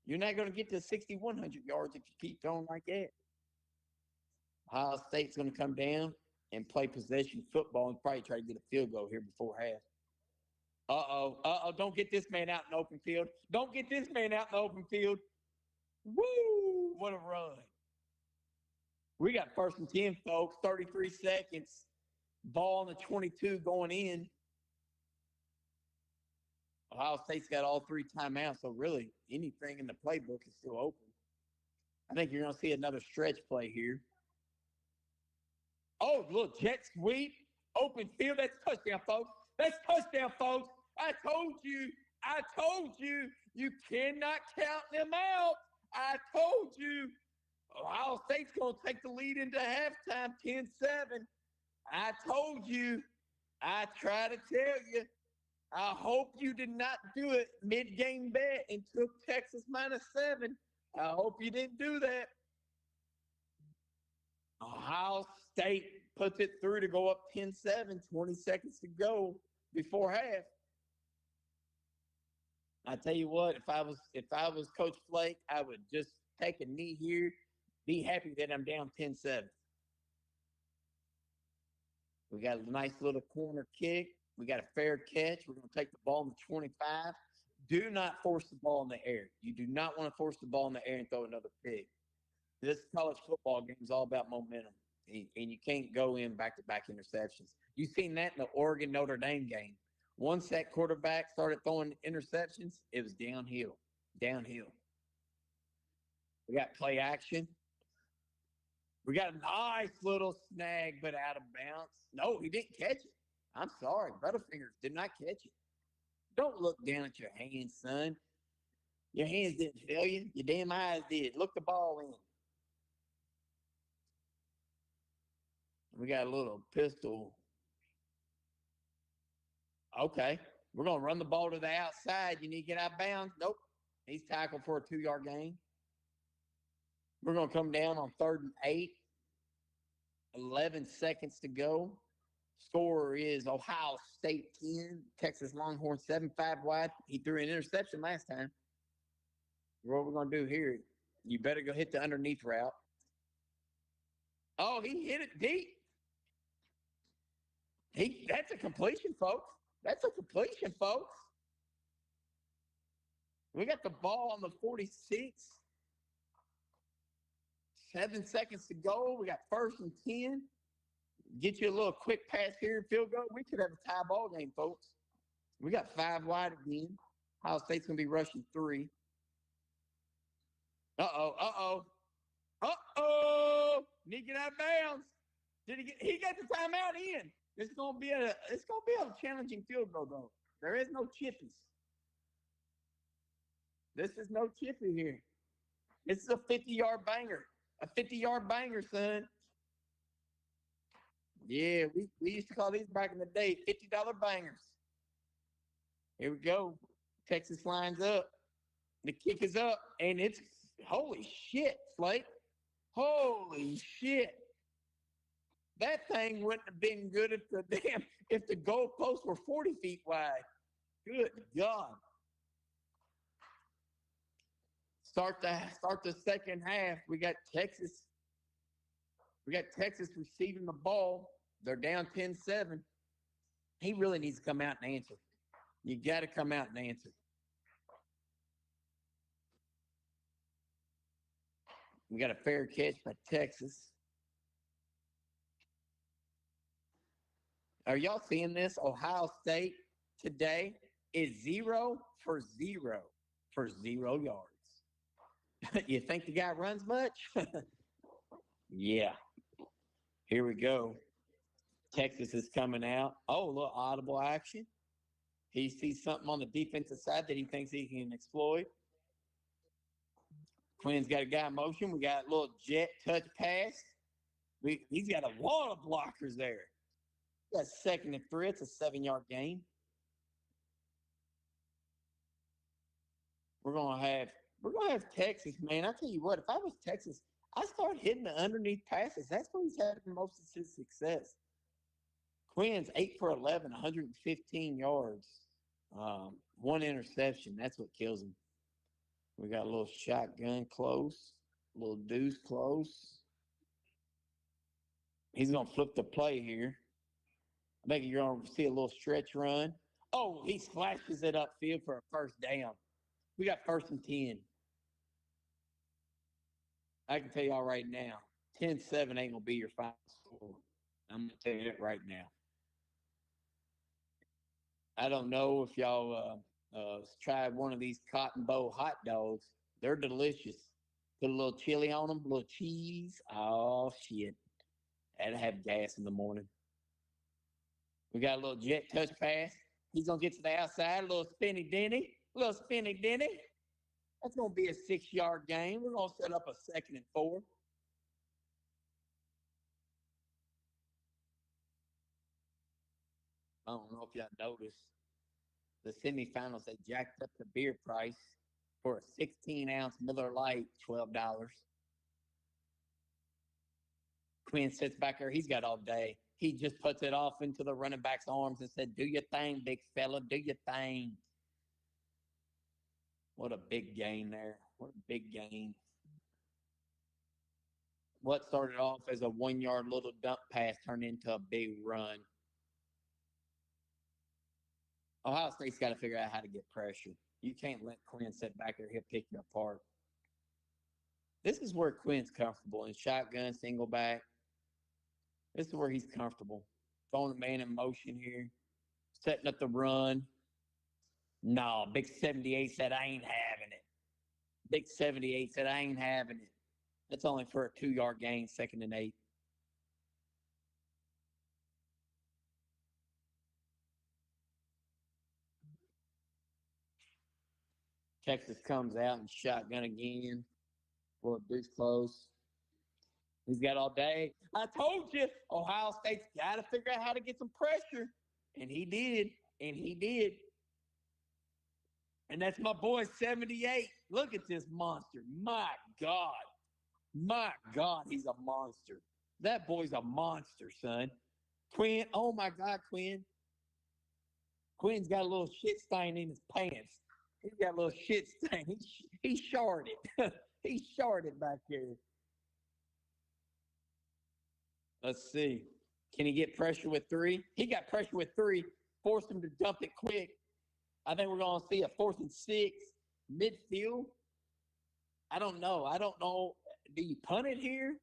S3: You're not going to get to 6,100 yards if you keep throwing like that. Ohio State's going to come down and play possession football and probably try to get a field goal here before half. Don't get this man out in the open field. Don't get this man out in the open field. Woo, what a run. We got 1st and 10, folks, 33 seconds. Ball on the 22 going in. Ohio State's got all 3 timeouts, so really anything in the playbook is still open. I think you're going to see another stretch play here. Oh, little jet sweep, open field. That's touchdown, folks. That's touchdown, folks. I told you, you cannot count them out. I told you. Ohio State's going to take the lead into halftime, 10-7. I told you. I try to tell you. I hope you did not do it mid-game bet and took Texas -7. I hope you didn't do that. Ohio State puts it through to go up 10-7, 20 seconds to go before half. I tell you what, if I was Coach Flake, I would just take a knee here, be happy that I'm down 10-7. We got a nice little corner kick. We got a fair catch. We're going to take the ball in the 25. Do not force the ball in the air. You do not want to force the ball in the air and throw another pick. This college football game is all about momentum, and you can't go in back-to-back interceptions. You've seen that in the Oregon-Notre Dame game. Once that quarterback started throwing interceptions, it was downhill. We got play action. We got a nice little snag, but out of bounds. No, he didn't catch it. I'm sorry. Butterfingers did not catch it. Don't look down at your hands, son. Your hands didn't fail you. Your damn eyes did. Look the ball in. We got a little pistol. Okay. We're going to run the ball to the outside. You need to get out of bounds. Nope. He's tackled for a 2-yard gain. We're going to come down on 3rd and 8. 11 seconds to go. Score is Ohio State 10, Texas Longhorns 7, 5 wide. He threw an interception last time. What we're going to do here, you better go hit the underneath route. Oh, he hit it deep. That's a completion, folks. That's a completion, folks. We got the ball on the 46. 7 seconds to go. We got 1st and 10. Get you a little quick pass here, field goal. We could have a tie ball game, folks. We got 5 wide again. Ohio State's going to be rushing 3. Uh-oh. Need to get out of bounds. He got the timeout in. It's gonna be a challenging field goal though. There is no chippies. This is no chippy here. This is a 50-yard banger. A 50-yard banger, son. Yeah, we used to call these back in the day $50 bangers. Here we go. Texas lines up. The kick is up, and it's holy shit, Flake. Holy shit. That thing wouldn't have been good if the goalposts were 40 feet wide. Good God. Start the second half. We got Texas receiving the ball. They're down 10-7. He really needs to come out and answer. You got to come out and answer. We got a fair catch by Texas. Are y'all seeing this? Ohio State today is 0 for 0 for 0 yards. You think the guy runs much? Yeah. Here we go. Texas is coming out. Oh, a little audible action. He sees something on the defensive side that he thinks he can exploit. Quinn's got a guy in motion. We got a little jet touch pass. He's got a wall of blockers there. Got 2nd and 3. It's a 7-yard gain. We're gonna have Texas, man. I tell you what, if I was Texas, I start hitting the underneath passes. That's where he's having most of his success. Quinn's 8 for 11, 115 yards. 1 interception. That's what kills him. We got a little shotgun close, a little deuce close. He's gonna flip the play here. I think you're going to see a little stretch run. Oh, he splashes it upfield for a 1st down. We got 1st and 10. I can tell y'all right now, 10-7 ain't going to be your final score. I'm going to tell you that right now. I don't know if y'all tried one of these cotton bowl hot dogs. They're delicious. Put a little chili on them, a little cheese. Oh, shit. That'll have gas in the morning. We got a little jet touch pass. He's going to get to the outside, a little spinny denny. That's going to be a 6-yard gain. We're going to set up a 2nd and 4. I don't know if y'all noticed. The semifinals, they jacked up the beer price for a 16-ounce Miller Lite, $12. Quinn sits back there. He's got all day. He just puts it off into the running back's arms and said, "Do your thing, big fella. Do your thing." What a big gain there. What a big gain. What started off as a 1-yard little dump pass turned into a big run. Ohio State's got to figure out how to get pressure. You can't let Quinn sit back there. He'll pick you apart. This is where Quinn's comfortable in shotgun, single back. This is where he's comfortable. Throwing a man in motion here. Setting up the run. No, Big 78 said, "I ain't having it." Big 78 said, "I ain't having it." That's only for a 2-yard gain, 2nd and 8. Texas comes out and shotgun again. For Deuce close. He's got all day. I told you, Ohio State's got to figure out how to get some pressure. And he did. And he did. And that's my boy, 78. Look at this monster. My God. My God, he's a monster. That boy's a monster, son. Quinn, oh my God, Quinn. Quinn's got a little shit stain in his pants. He's got a little shit stain. He sharded. He sharded back there. Let's see. Can he get pressure with 3? He got pressure with 3. Forced him to dump it quick. I think we're going to see a 4th and 6 midfield. I don't know. Do you punt it here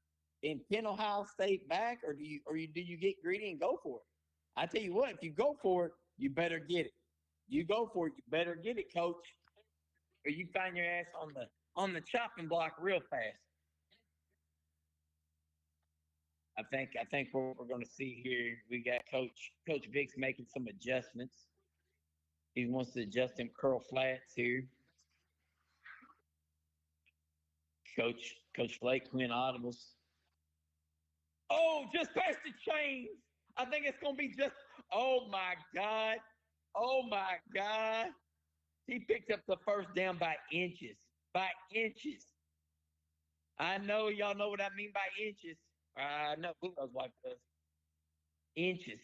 S3: and pin Ohio State back, or do you get greedy and go for it? I tell you what, if you go for it, you better get it. You go for it, you better get it, coach, or you find your ass on the chopping block real fast. I think what we're going to see here, we got Coach Vick's making some adjustments. He wants to adjust them curl flats here. Coach Flake, Quinn audibles. Oh, just past the chains. I think it's going to be just, oh my God. Oh my God. He picked up the first down by inches. By inches. I know y'all know what I mean by inches. I know who knows wife does. Inches.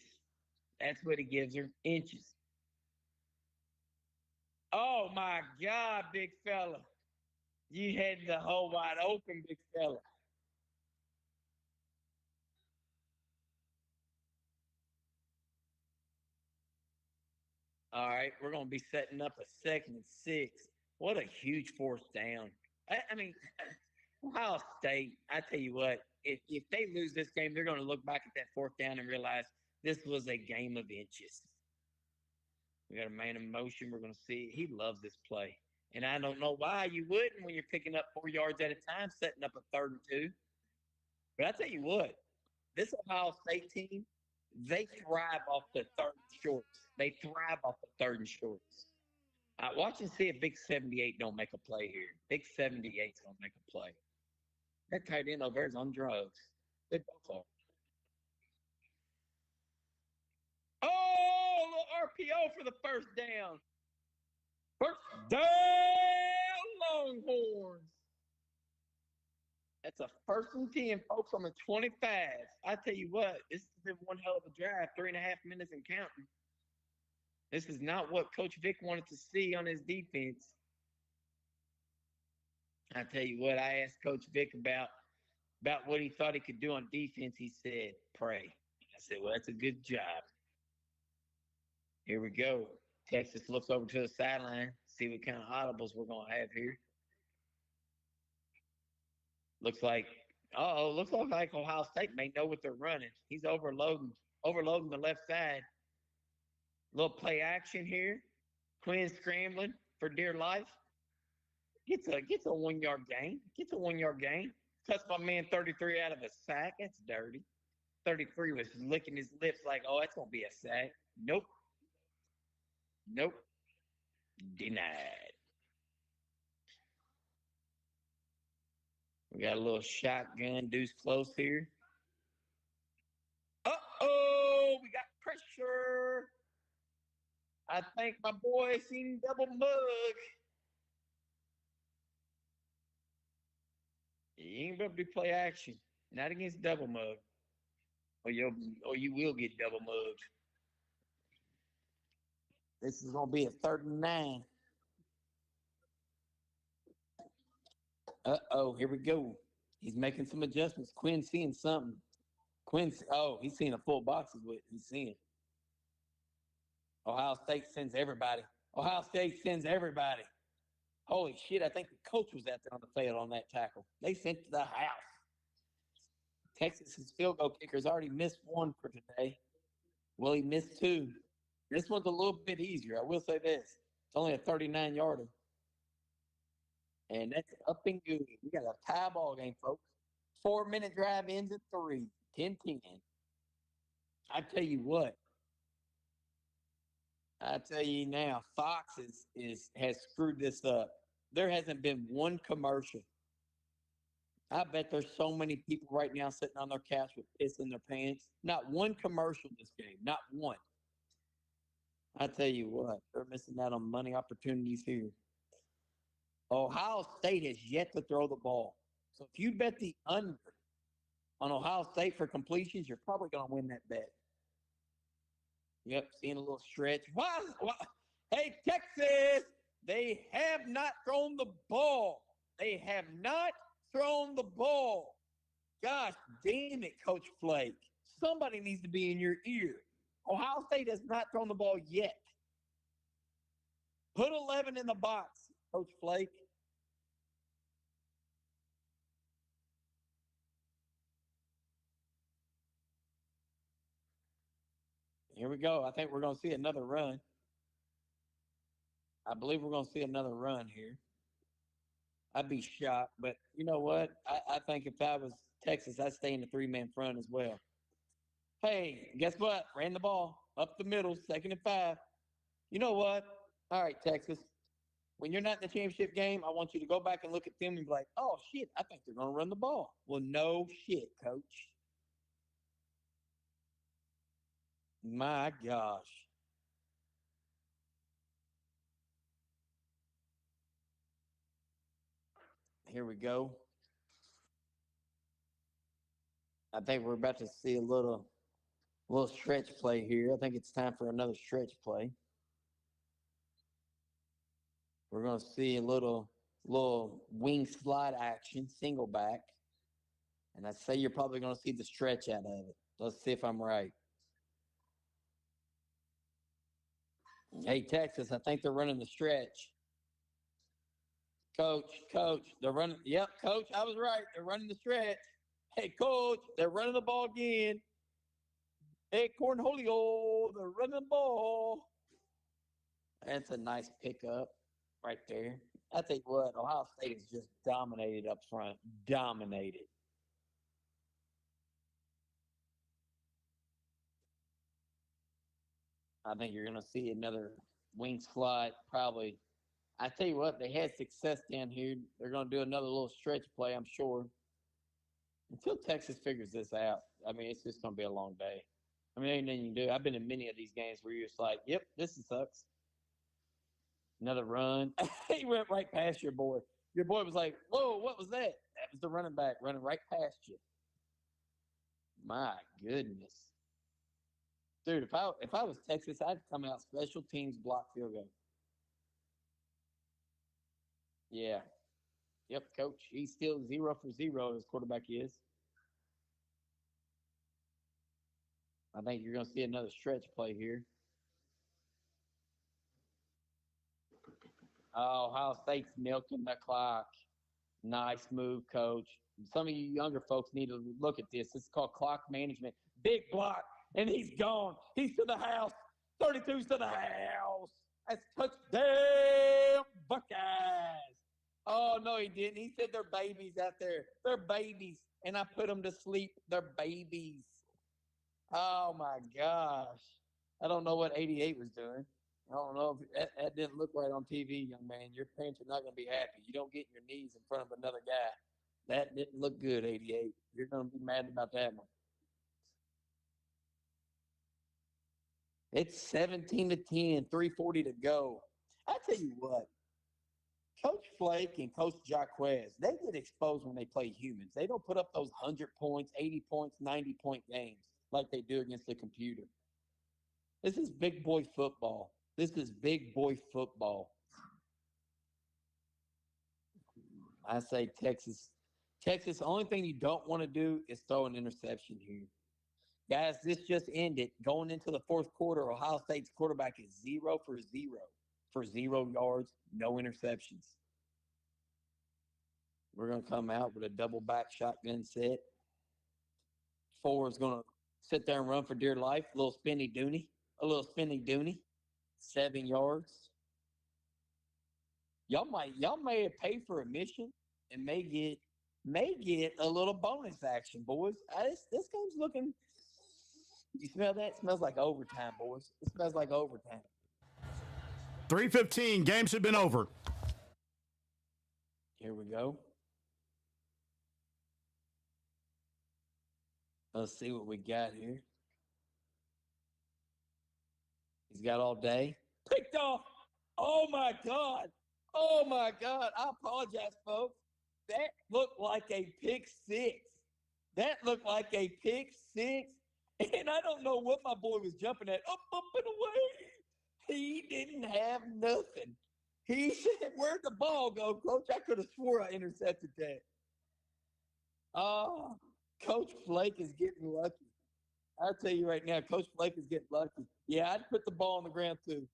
S3: That's what he gives her. Inches. Oh my God, big fella. You had the hole wide open, big fella. All right, we're going to be setting up a 2nd and 6. What a huge 4th down. I mean, Ohio State, I tell you what, if they lose this game, they're going to look back at that 4th down and realize this was a game of inches. We got a man in motion. We're going to see. He loves this play. And I don't know why you wouldn't when you're picking up 4 yards at a time, setting up a 3rd and 2. But I tell you what, this Ohio State team, they thrive off the 3rd and shorts. They thrive off the 3rd and shorts. Watch and see if Big 78 don't make a play here. Big 78's going to make a play. That tight end over there is on drugs. They both are. Oh, a little RPO for the 1st down. 1st down, Longhorns. That's a 1st and 10, folks, on the 25. I tell you what, this has been one hell of a drive, 3.5 minutes and counting. This is not what Coach Vick wanted to see on his defense. I tell you what, I asked Coach Vick about what he thought he could do on defense. He said, pray. I said, well, that's a good job. Here we go. Texas looks over to the sideline, see what kind of audibles we're going to have here. Looks like Ohio State may know what they're running. He's overloading the left side. Little play action here. Quinn scrambling for dear life. Gets a 1-yard gain. Gets a 1-yard gain. Cuts my man 33 out of a sack. That's dirty. 33 was licking his lips like, oh, that's going to be a sack. Nope. Denied. We got a little shotgun deuce close here. Uh-oh, we got pressure. I think my boy seen double mug. You ain't going to do play action. Not against double mug. Or you will get double mugged. This is going to be a 3rd and 9. Uh-oh, here we go. He's making some adjustments. Quinn's seeing something. He's seeing a full box is what he's seeing. Ohio State sends everybody. Holy shit, I think the coach was out there on the field on that tackle. They sent to the house. Texas's field goal kicker's already missed 1 for today. Well, he missed 2. This one's a little bit easier. I will say this. It's only a 39-yarder. And that's up and good. We got a tie ball game, folks. 4-minute drive ends at 3. 10-10. I tell you what. I tell you now, Fox has screwed this up. There hasn't been one commercial. I bet there's so many people right now sitting on their couch with piss in their pants. Not one commercial this game. Not one. I tell you what, they're missing out on money opportunities here. Ohio State has yet to throw the ball. So if you bet the under on Ohio State for completions, you're probably going to win that bet. Yep, seeing a little stretch. Why? Hey, Texas, they have not thrown the ball. They have not thrown the ball. Gosh damn it, Coach Flake. Somebody needs to be in your ear. Ohio State has not thrown the ball yet. Put 11 in the box, Coach Flake. Here we go. I think we're going to see another run. I believe we're going to see another run here. I'd be shocked, but you know what? I think if I was Texas, I'd stay in the 3-man front as well. Hey, guess what? Ran the ball up the middle, 2nd and 5. You know what? All right, Texas. When you're not in the championship game, I want you to go back and look at them and be like, oh, shit, I think they're going to run the ball. Well, no shit, coach. My gosh. Here we go. I think we're about to see a little stretch play here. I think it's time for another stretch play. We're going to see a little wing slide action, single back. And I say you're probably going to see the stretch out of it. Let's see if I'm right. Hey, Texas, I think they're running the stretch. Coach, they're running. Yep, Coach, I was right. They're running the stretch. Hey, Coach, they're running the ball again. Hey, Cornholio, they're running the ball. That's a nice pickup right there. I think what, Ohio State is just dominated up front. Dominated. I think you're going to see another wing slide probably. I tell you what, they had success down here. They're going to do another little stretch play, I'm sure. Until Texas figures this out, I mean, it's just going to be a long day. I mean, ain't nothing you can do. I've been in many of these games where you're just like, yep, this sucks. Another run. He went right past your boy. Your boy was like, whoa, what was that? That was the running back running right past you. My goodness. Dude, if I was Texas, I'd come out special teams block field goal. Yeah. Yep, coach. He's still 0 for 0 as quarterback is. I think you're going to see another stretch play here. Oh, Ohio State's milking the clock. Nice move, coach. Some of you younger folks need to look at this. This is called clock management. Big block, and he's gone. He's to the house. 32's to the house. That's touchdown, Buckeyes. Oh, no, he didn't. He said they're babies out there. They're babies, and I put them to sleep. They're babies. Oh, my gosh. I don't know what 88 was doing. I don't know if that didn't look right on TV, young man. Your parents are not going to be happy. You don't get your knees in front of another guy. That didn't look good, 88. You're going to be mad about that one. It's 17-10, 3:40 to go. I tell you what, Coach Flake and Coach Jaquez, they get exposed when they play humans. They don't put up those 100 points, 80 points, 90-point games like they do against the computer. This is big boy football. This is big boy football. I say Texas. Texas, the only thing you don't want to do is throw an interception here. Guys, this just ended. Going into the fourth quarter, Ohio State's quarterback is 0 for 0 for 0 yards, no interceptions. We're going to come out with a double back shotgun set. 4 is going to sit there and run for dear life. A little spinny dooney. 7 yards. Y'all may have paid for admission and may get may get a little bonus action, boys. This game's looking. You smell that? It smells like overtime, boys. It smells like overtime.
S1: 3:15. Game should have been over.
S3: Here we go. Let's see what we got here. He's got all day. Picked off. Oh my God. Oh my God. I apologize, folks. That looked like a pick six. That looked like a pick six. And I don't know what my boy was jumping at. Up, and away. He didn't have nothing. He said, "Where'd the ball go, Coach?" I could have swore I intercepted that. Oh, Coach Flake is getting lucky. I'll tell you right now, Coach Flake is getting lucky. Yeah, I'd put the ball on the ground too.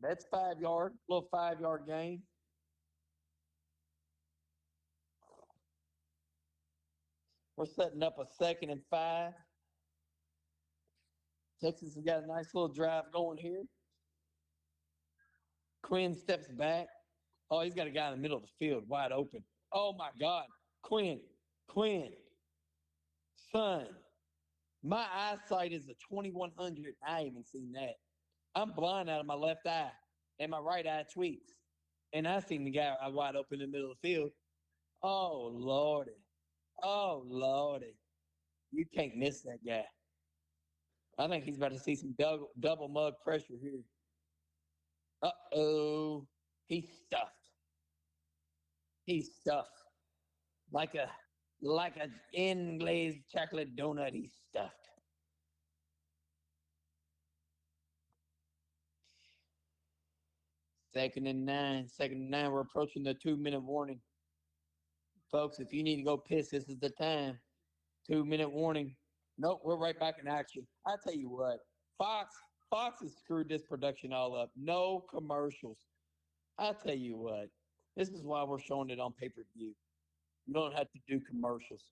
S3: That's 5 yard, little 5 yard gain. We're setting up a 2nd and 5. Texas has got a nice little drive going here. Quinn steps back. Oh, he's got a guy in the middle of the field, wide open. Oh my God, Quinn, son, my eyesight is a 2100. I haven't seen that. I'm blind out of my left eye, and my right eye tweaks. And I seen the guy wide open in the middle of the field. Oh, Lordy. Oh, Lordy. You can't miss that guy. I think he's about to see some double mug pressure here. Uh-oh. He's stuffed. He's stuffed. Like a in-glazed chocolate donut, he's stuffed. Second and nine. We're approaching the 2-minute warning. Folks, if you need to go piss, this is the time. 2-minute warning. Nope, we're right back in action. I tell you what, Fox has screwed this production all up. No commercials. I tell you what, this is why we're showing it on pay-per-view. You don't have to do commercials.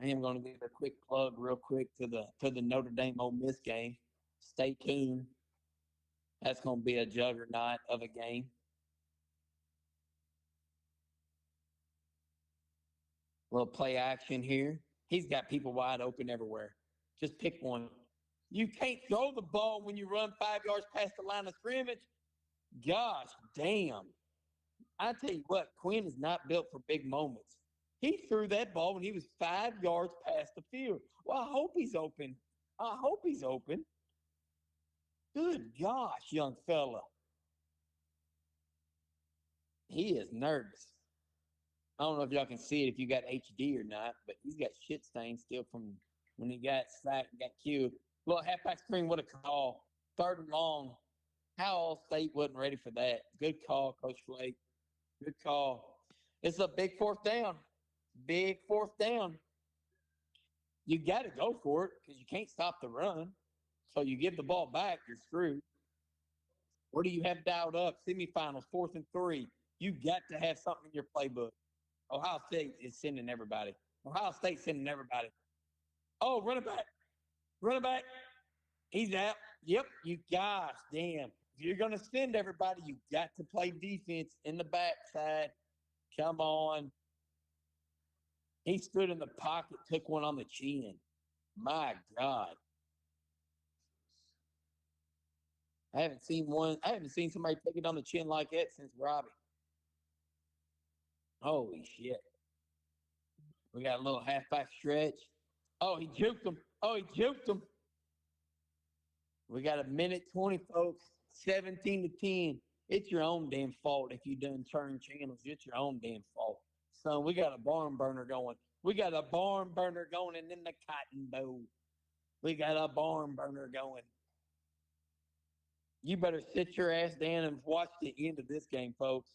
S3: I am going to give a quick plug real quick to the Notre Dame Ole Miss game. Stay tuned. That's going to be a juggernaut of a game. Little play action here. He's got people wide open everywhere. Just pick one. You can't throw the ball when you run 5 yards past the line of scrimmage. Gosh, damn. I tell you what, Quinn is not built for big moments. He threw that ball when he was 5 yards past the field. Well, I hope he's open. Good gosh, young fella. He is nervous. I don't know if y'all can see it if you got HD or not, but he's got shit stains still from when he got sacked and got killed. Little halfback screen, what a call. 3rd and long. Howell State wasn't ready for that. Good call, Coach Flake. Good call. It's a big 4th down. Big 4th down. You got to go for it because you can't stop the run. So you give the ball back, you're screwed. What do you have dialed up? Semifinals, 4th and 3. You got to have something in your playbook. Ohio State is sending everybody. Oh, run it back. He's out. Yep, you gosh, damn. If you're going to send everybody, you got to play defense in the backside. Come on. He stood in the pocket, took one on the chin. My God. I haven't seen somebody take it on the chin like that since Robbie. Holy shit. We got a little halfback stretch. Oh, he juked him. We got 1:20, folks. 17-10. It's your own damn fault if you done turn channels. It's your own damn fault. Son, we got a barn burner going. in the cotton bowl. We got a barn burner going. You better sit your ass down and watch the end of this game, folks.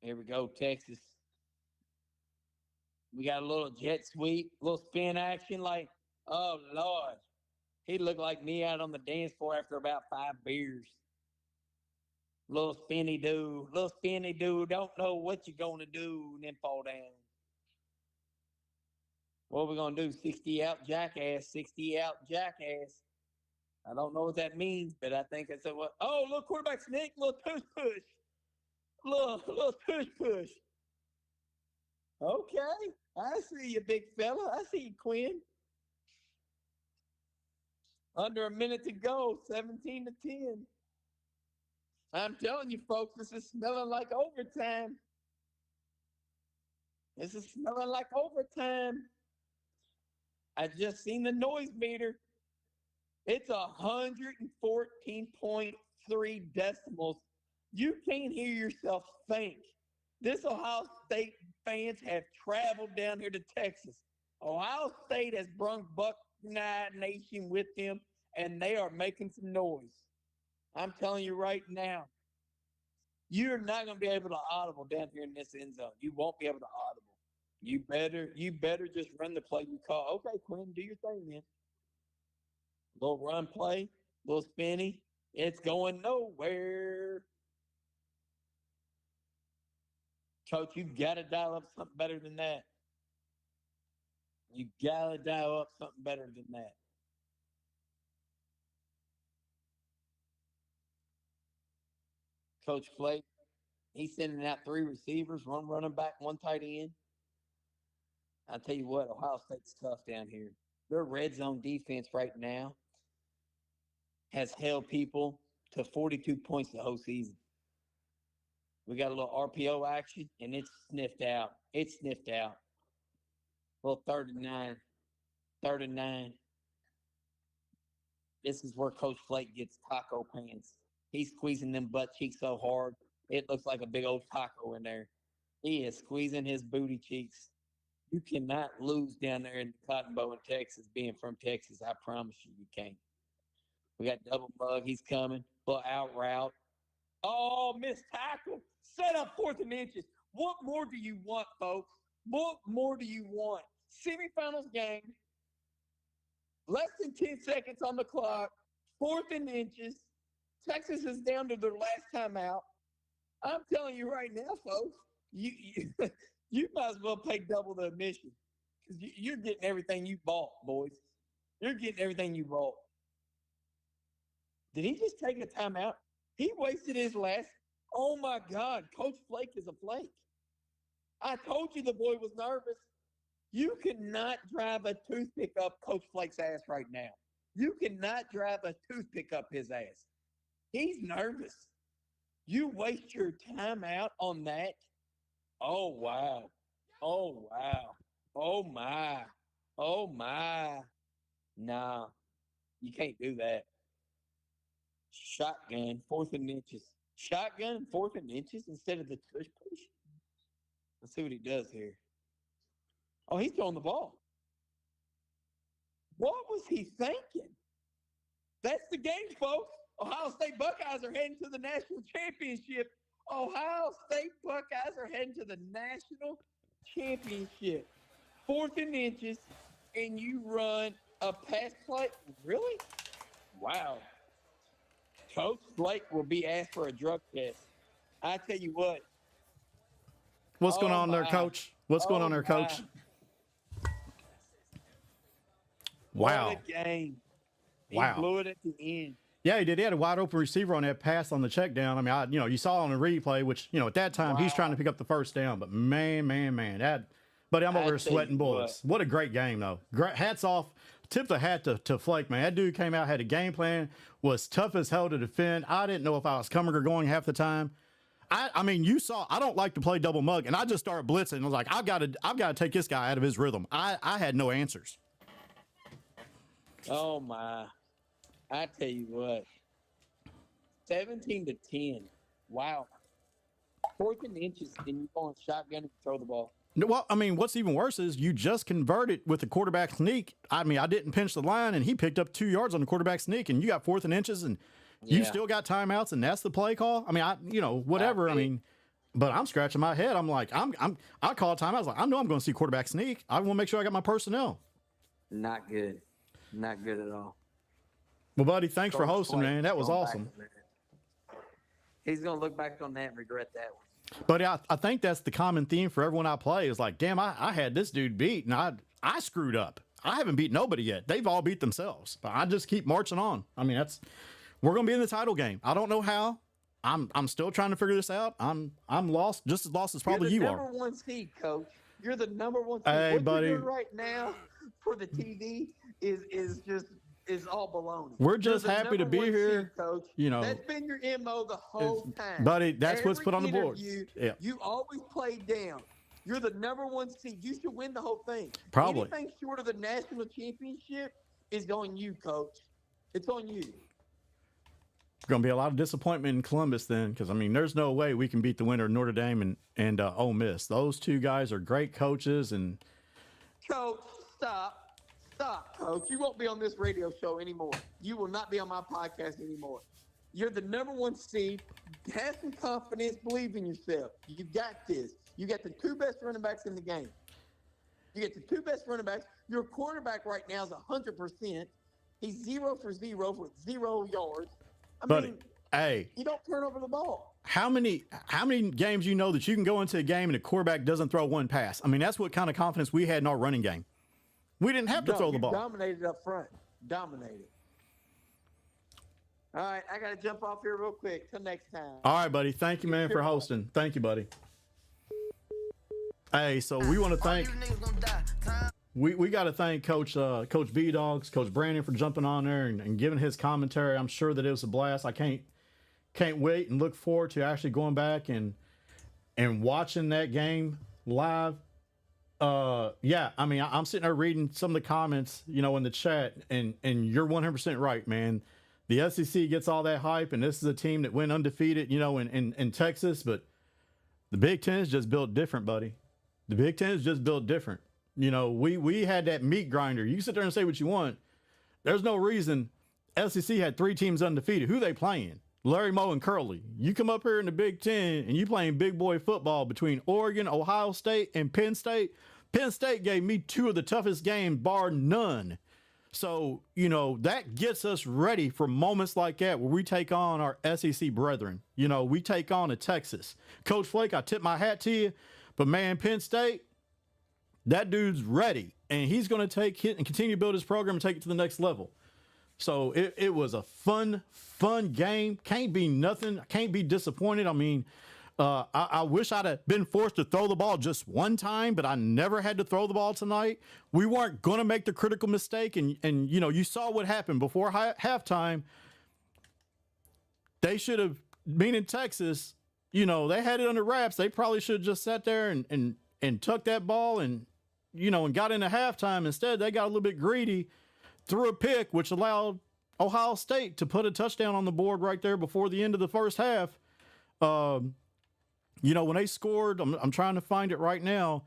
S3: Here we go, Texas. We got a little jet sweep, little spin action. Like, oh, Lord. He looked like me out on the dance floor after about 5 beers. Little spinny dude. Don't know what you're going to do and then fall down. What are we going to do? 60 out, jackass. I don't know what that means, but I think it's a what? Oh, little quarterback sneak, little tush push, little tush push. Okay, I see you, big fella. I see you, Quinn. Under a minute to go, 17-10. I'm telling you, folks, this is smelling like overtime. This is smelling like overtime. I just seen the noise meter. It's 114.3 decibels. You can't hear yourself think. This Ohio State fans have traveled down here to Texas. Ohio State has brung Buckeye Nation with them, and they are making some noise. I'm telling you right now, you're not going to be able to audible down here in this end zone. You won't be able to audible. You better just run the play you call. Okay, Quinn, do your thing, man. Little run play, little spinny. It's going nowhere. Coach, you got to dial up something better than that. You got to dial up something better than that. Coach Flake, he's sending out 3 receivers, 1 running back, 1 tight end. I tell you what, Ohio State's tough down here. Their red zone defense right now has held people to 42 points the whole season. We got a little RPO action, and it's sniffed out. It's sniffed out. Well, 3rd and 9. 3rd and 9. This is where Coach Flake gets taco pants. He's squeezing them butt cheeks so hard, it looks like a big old taco in there. He is squeezing his booty cheeks. You cannot lose down there in the Cotton Bowl in Texas, being from Texas. I promise you, you can't. We got double mug. He's coming. But out route. Oh, missed tackle. Set up 4th and inches. What more do you want, folks? What more do you want? Semifinals game. Less than 10 seconds on the clock. 4th and inches. Texas is down to their last timeout. I'm telling you right now, folks, you might as well pay double the admission because you're getting everything you bought, boys. You're getting everything you bought. Did he just take a timeout? He wasted his last. Oh, my God. Coach Flake is a flake. I told you the boy was nervous. You cannot drive a toothpick up Coach Flake's ass right now. You cannot drive a toothpick up his ass. He's nervous. You waste your time out on that. Oh, wow. Oh, wow. Oh, my. Oh, my. Nah, you can't do that. Shotgun, 4th and inches. Shotgun, 4th and inches instead of the tush push. Let's see what he does here. Oh, he's throwing the ball. What was he thinking? That's the game, folks. Ohio State Buckeyes are heading to the national championship. Ohio State Buckeyes are heading to the national championship. 4th and inches, and you run a pass play. Really? Wow. Coach Blake will be asked for a drug test. I tell you what.
S1: What's going on there, Coach? What's going on there, Coach? Wow.
S3: What a game. He
S1: Wow.
S3: blew it at the end.
S1: Yeah, he did. He had a wide open receiver on that pass on the check down. I mean, you saw on the replay, which, at that time he's trying to pick up the first down, but man, buddy, I'm over here sweating bullets. What a great game, though. Great, hats off. Tip the hat to Flake, man. That dude came out, had a game plan, was tough as hell to defend. I didn't know if I was coming or going half the time. I mean, you saw, I don't like to play double mug, and I just started blitzing. I was like, I've got to take this guy out of his rhythm. I had no answers.
S3: Oh, my. I tell you what. 17-10. Wow. 4th and inches, and you go on shotgun and throw the ball.
S1: Well, I mean, what's even worse is you just converted with the quarterback sneak. I mean, I didn't pinch the line, and he picked up 2 yards on the quarterback sneak, and you got 4th and inches, and you still got timeouts, and that's the play call. I mean, whatever. I mean, but I'm scratching my head. I'm like, I call a timeout. I was like, I know I'm going to see quarterback sneak. I want to make sure I got my personnel.
S3: Not good. Not good at all.
S1: Well, buddy, thanks for hosting, man. That was awesome.
S3: He's going to look back on that and regret that one.
S1: But I think that's the common theme for everyone I play is like, damn, I had this dude beat, and I screwed up. I haven't beat nobody yet. They've all beat themselves. But I just keep marching on. I mean, we're gonna be in the title game. I don't know how. I'm still trying to figure this out. I'm lost, just as lost as probably you are.
S3: You're the number 1 seed, coach. You're the number 1 seed.
S1: Hey,
S3: what
S1: buddy.
S3: you're doing right now for the TV is all baloney.
S1: We're just happy to be here,
S3: seed, coach.
S1: You know.
S3: That's been your MO the whole time,
S1: buddy. That's what's put on the board.
S3: Yeah. You always play down. You're the number 1 seed. You should win the whole thing.
S1: Probably.
S3: Anything short of the national championship is on you, coach. It's on you.
S1: Going to be a lot of disappointment in Columbus then, because I mean, there's no way we can beat the winner of Notre Dame and Ole Miss. Those two guys are great coaches. And
S3: coach, stop, coach. You won't be on this radio show anymore. You will not be on my podcast anymore. You're the number 1 seed. Have some confidence. Believe in yourself. You got this. You got the 2 best running backs in the game. You get the 2 best running backs. Your quarterback right now is 100%. He's 0 for 0 with 0 yards. I mean,
S1: hey,
S3: you don't turn over the ball.
S1: How many games you know that you can go into a game and the quarterback doesn't throw one pass? I mean, that's what kind of confidence we had in our running game. We didn't have to throw the ball.
S3: Dominated up front. Dominated. All right, I got to jump off here real quick. Till next time.
S1: All right, buddy. Thank you, man, for hosting. Thank you, buddy. Hey, so we want to thank we got to thank Coach B Dogs, Coach Brandon for jumping on there and giving his commentary. I'm sure that it was a blast. I can't wait and look forward to actually going back and watching that game live. Yeah, I mean, I'm sitting there reading some of the comments, you know, in the chat, and you're 100% right, man. The SEC gets all that hype, and this is a team that went undefeated, you know, in Texas, but the Big Ten is just built different, buddy. The Big Ten is just built different. You know, we had that meat grinder. You can sit there and say what you want. There's no reason SEC had 3 teams undefeated. Who they playing? Larry, Moe, and Curly. You come up here in the Big Ten and you playing big boy football between Oregon, Ohio State, and Penn State. Penn State gave me 2 of the toughest games, bar none. So, you know, that gets us ready for moments like that where we take on our SEC brethren. You know, we take on a Texas. Coach Flake, I tip my hat to you. But, man, Penn State, that dude's ready. And he's going to take it and continue to build his program and take it to the next level. So it was a fun game. Can't be nothing. Can't be disappointed. I mean, I wish I'd have been forced to throw the ball just one time, but I never had to throw the ball tonight. We weren't going to make the critical mistake. And you know, you saw what happened before halftime. They should have been in Texas. You know, they had it under wraps. They probably should have just sat there and tucked that ball and, you know, and got into halftime. Instead, they got a little bit greedy, threw a pick, which allowed Ohio State to put a touchdown on the board right there before the end of the first half. You know, when they scored, I'm trying to find it right now.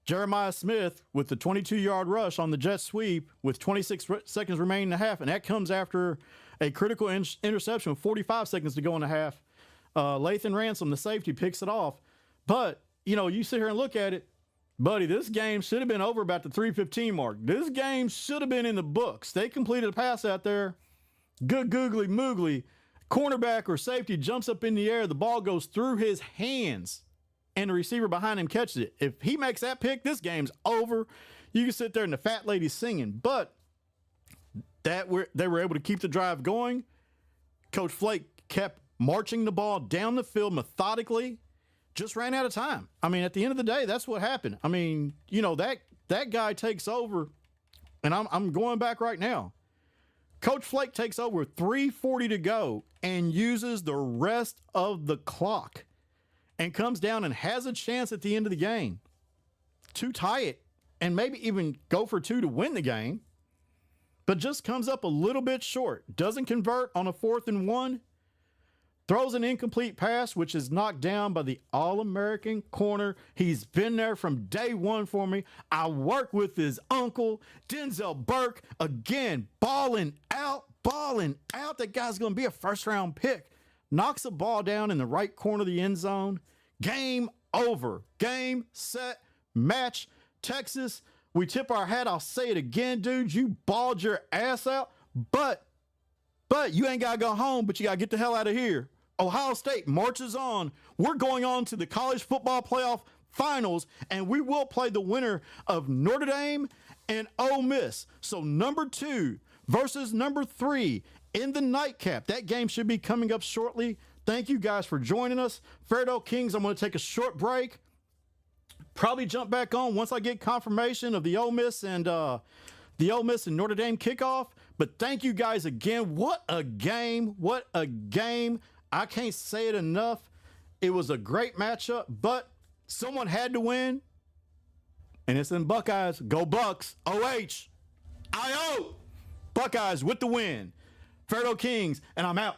S1: Jeremiah Smith with the 22-yard rush on the jet sweep with 26 seconds remaining in the half, and that comes after a critical interception with 45 seconds to go in the half. Lathan Ransom, the safety, picks it off. But, you know, you sit here and look at it, buddy, this game should have been over about the 3:15 mark. This game should have been in the books. They completed a pass out there. Good googly moogly. Cornerback or safety jumps up in the air. The ball goes through his hands, and the receiver behind him catches it. If he makes that pick, this game's over. You can sit there and the fat lady's singing. But they were able to keep the drive going. Coach Flake kept marching the ball down the field methodically. Just ran out of time. I mean, at the end of the day, that's what happened. I mean, you know, that guy takes over, and I'm going back right now. Coach Flake takes over 3:40 to go and uses the rest of the clock and comes down and has a chance at the end of the game to tie it and maybe even go for 2 to win the game, but just comes up a little bit short. Doesn't convert on a 4th and 1. Throws an incomplete pass, which is knocked down by the All-American corner. He's been there from day one for me. I work with his uncle, Denzel Burke. Again, balling out. That guy's going to be a first-round pick. Knocks the ball down in the right corner of the end zone. Game over. Game, set, match. Texas, we tip our hat. I'll say it again, dude. You balled your ass out. But you ain't got to go home, but you got to get the hell out of here. Ohio State marches on. We're going on to the college football playoff finals, and we will play the winner of Notre Dame and Ole Miss. So number 2 versus number 3 in the nightcap. That game should be coming up shortly. Thank you guys for joining us. FAIRDALE Kings, I'm going to take a short break. Probably jump back on once I get confirmation of the Ole Miss and Notre Dame kickoff. But thank you guys again. What a game. What a game. I can't say it enough. It was a great matchup, but someone had to win. And it's in Buckeyes. Go Bucks. OH. IO. Buckeyes with the win. FAIRDALE Kings. And I'm out.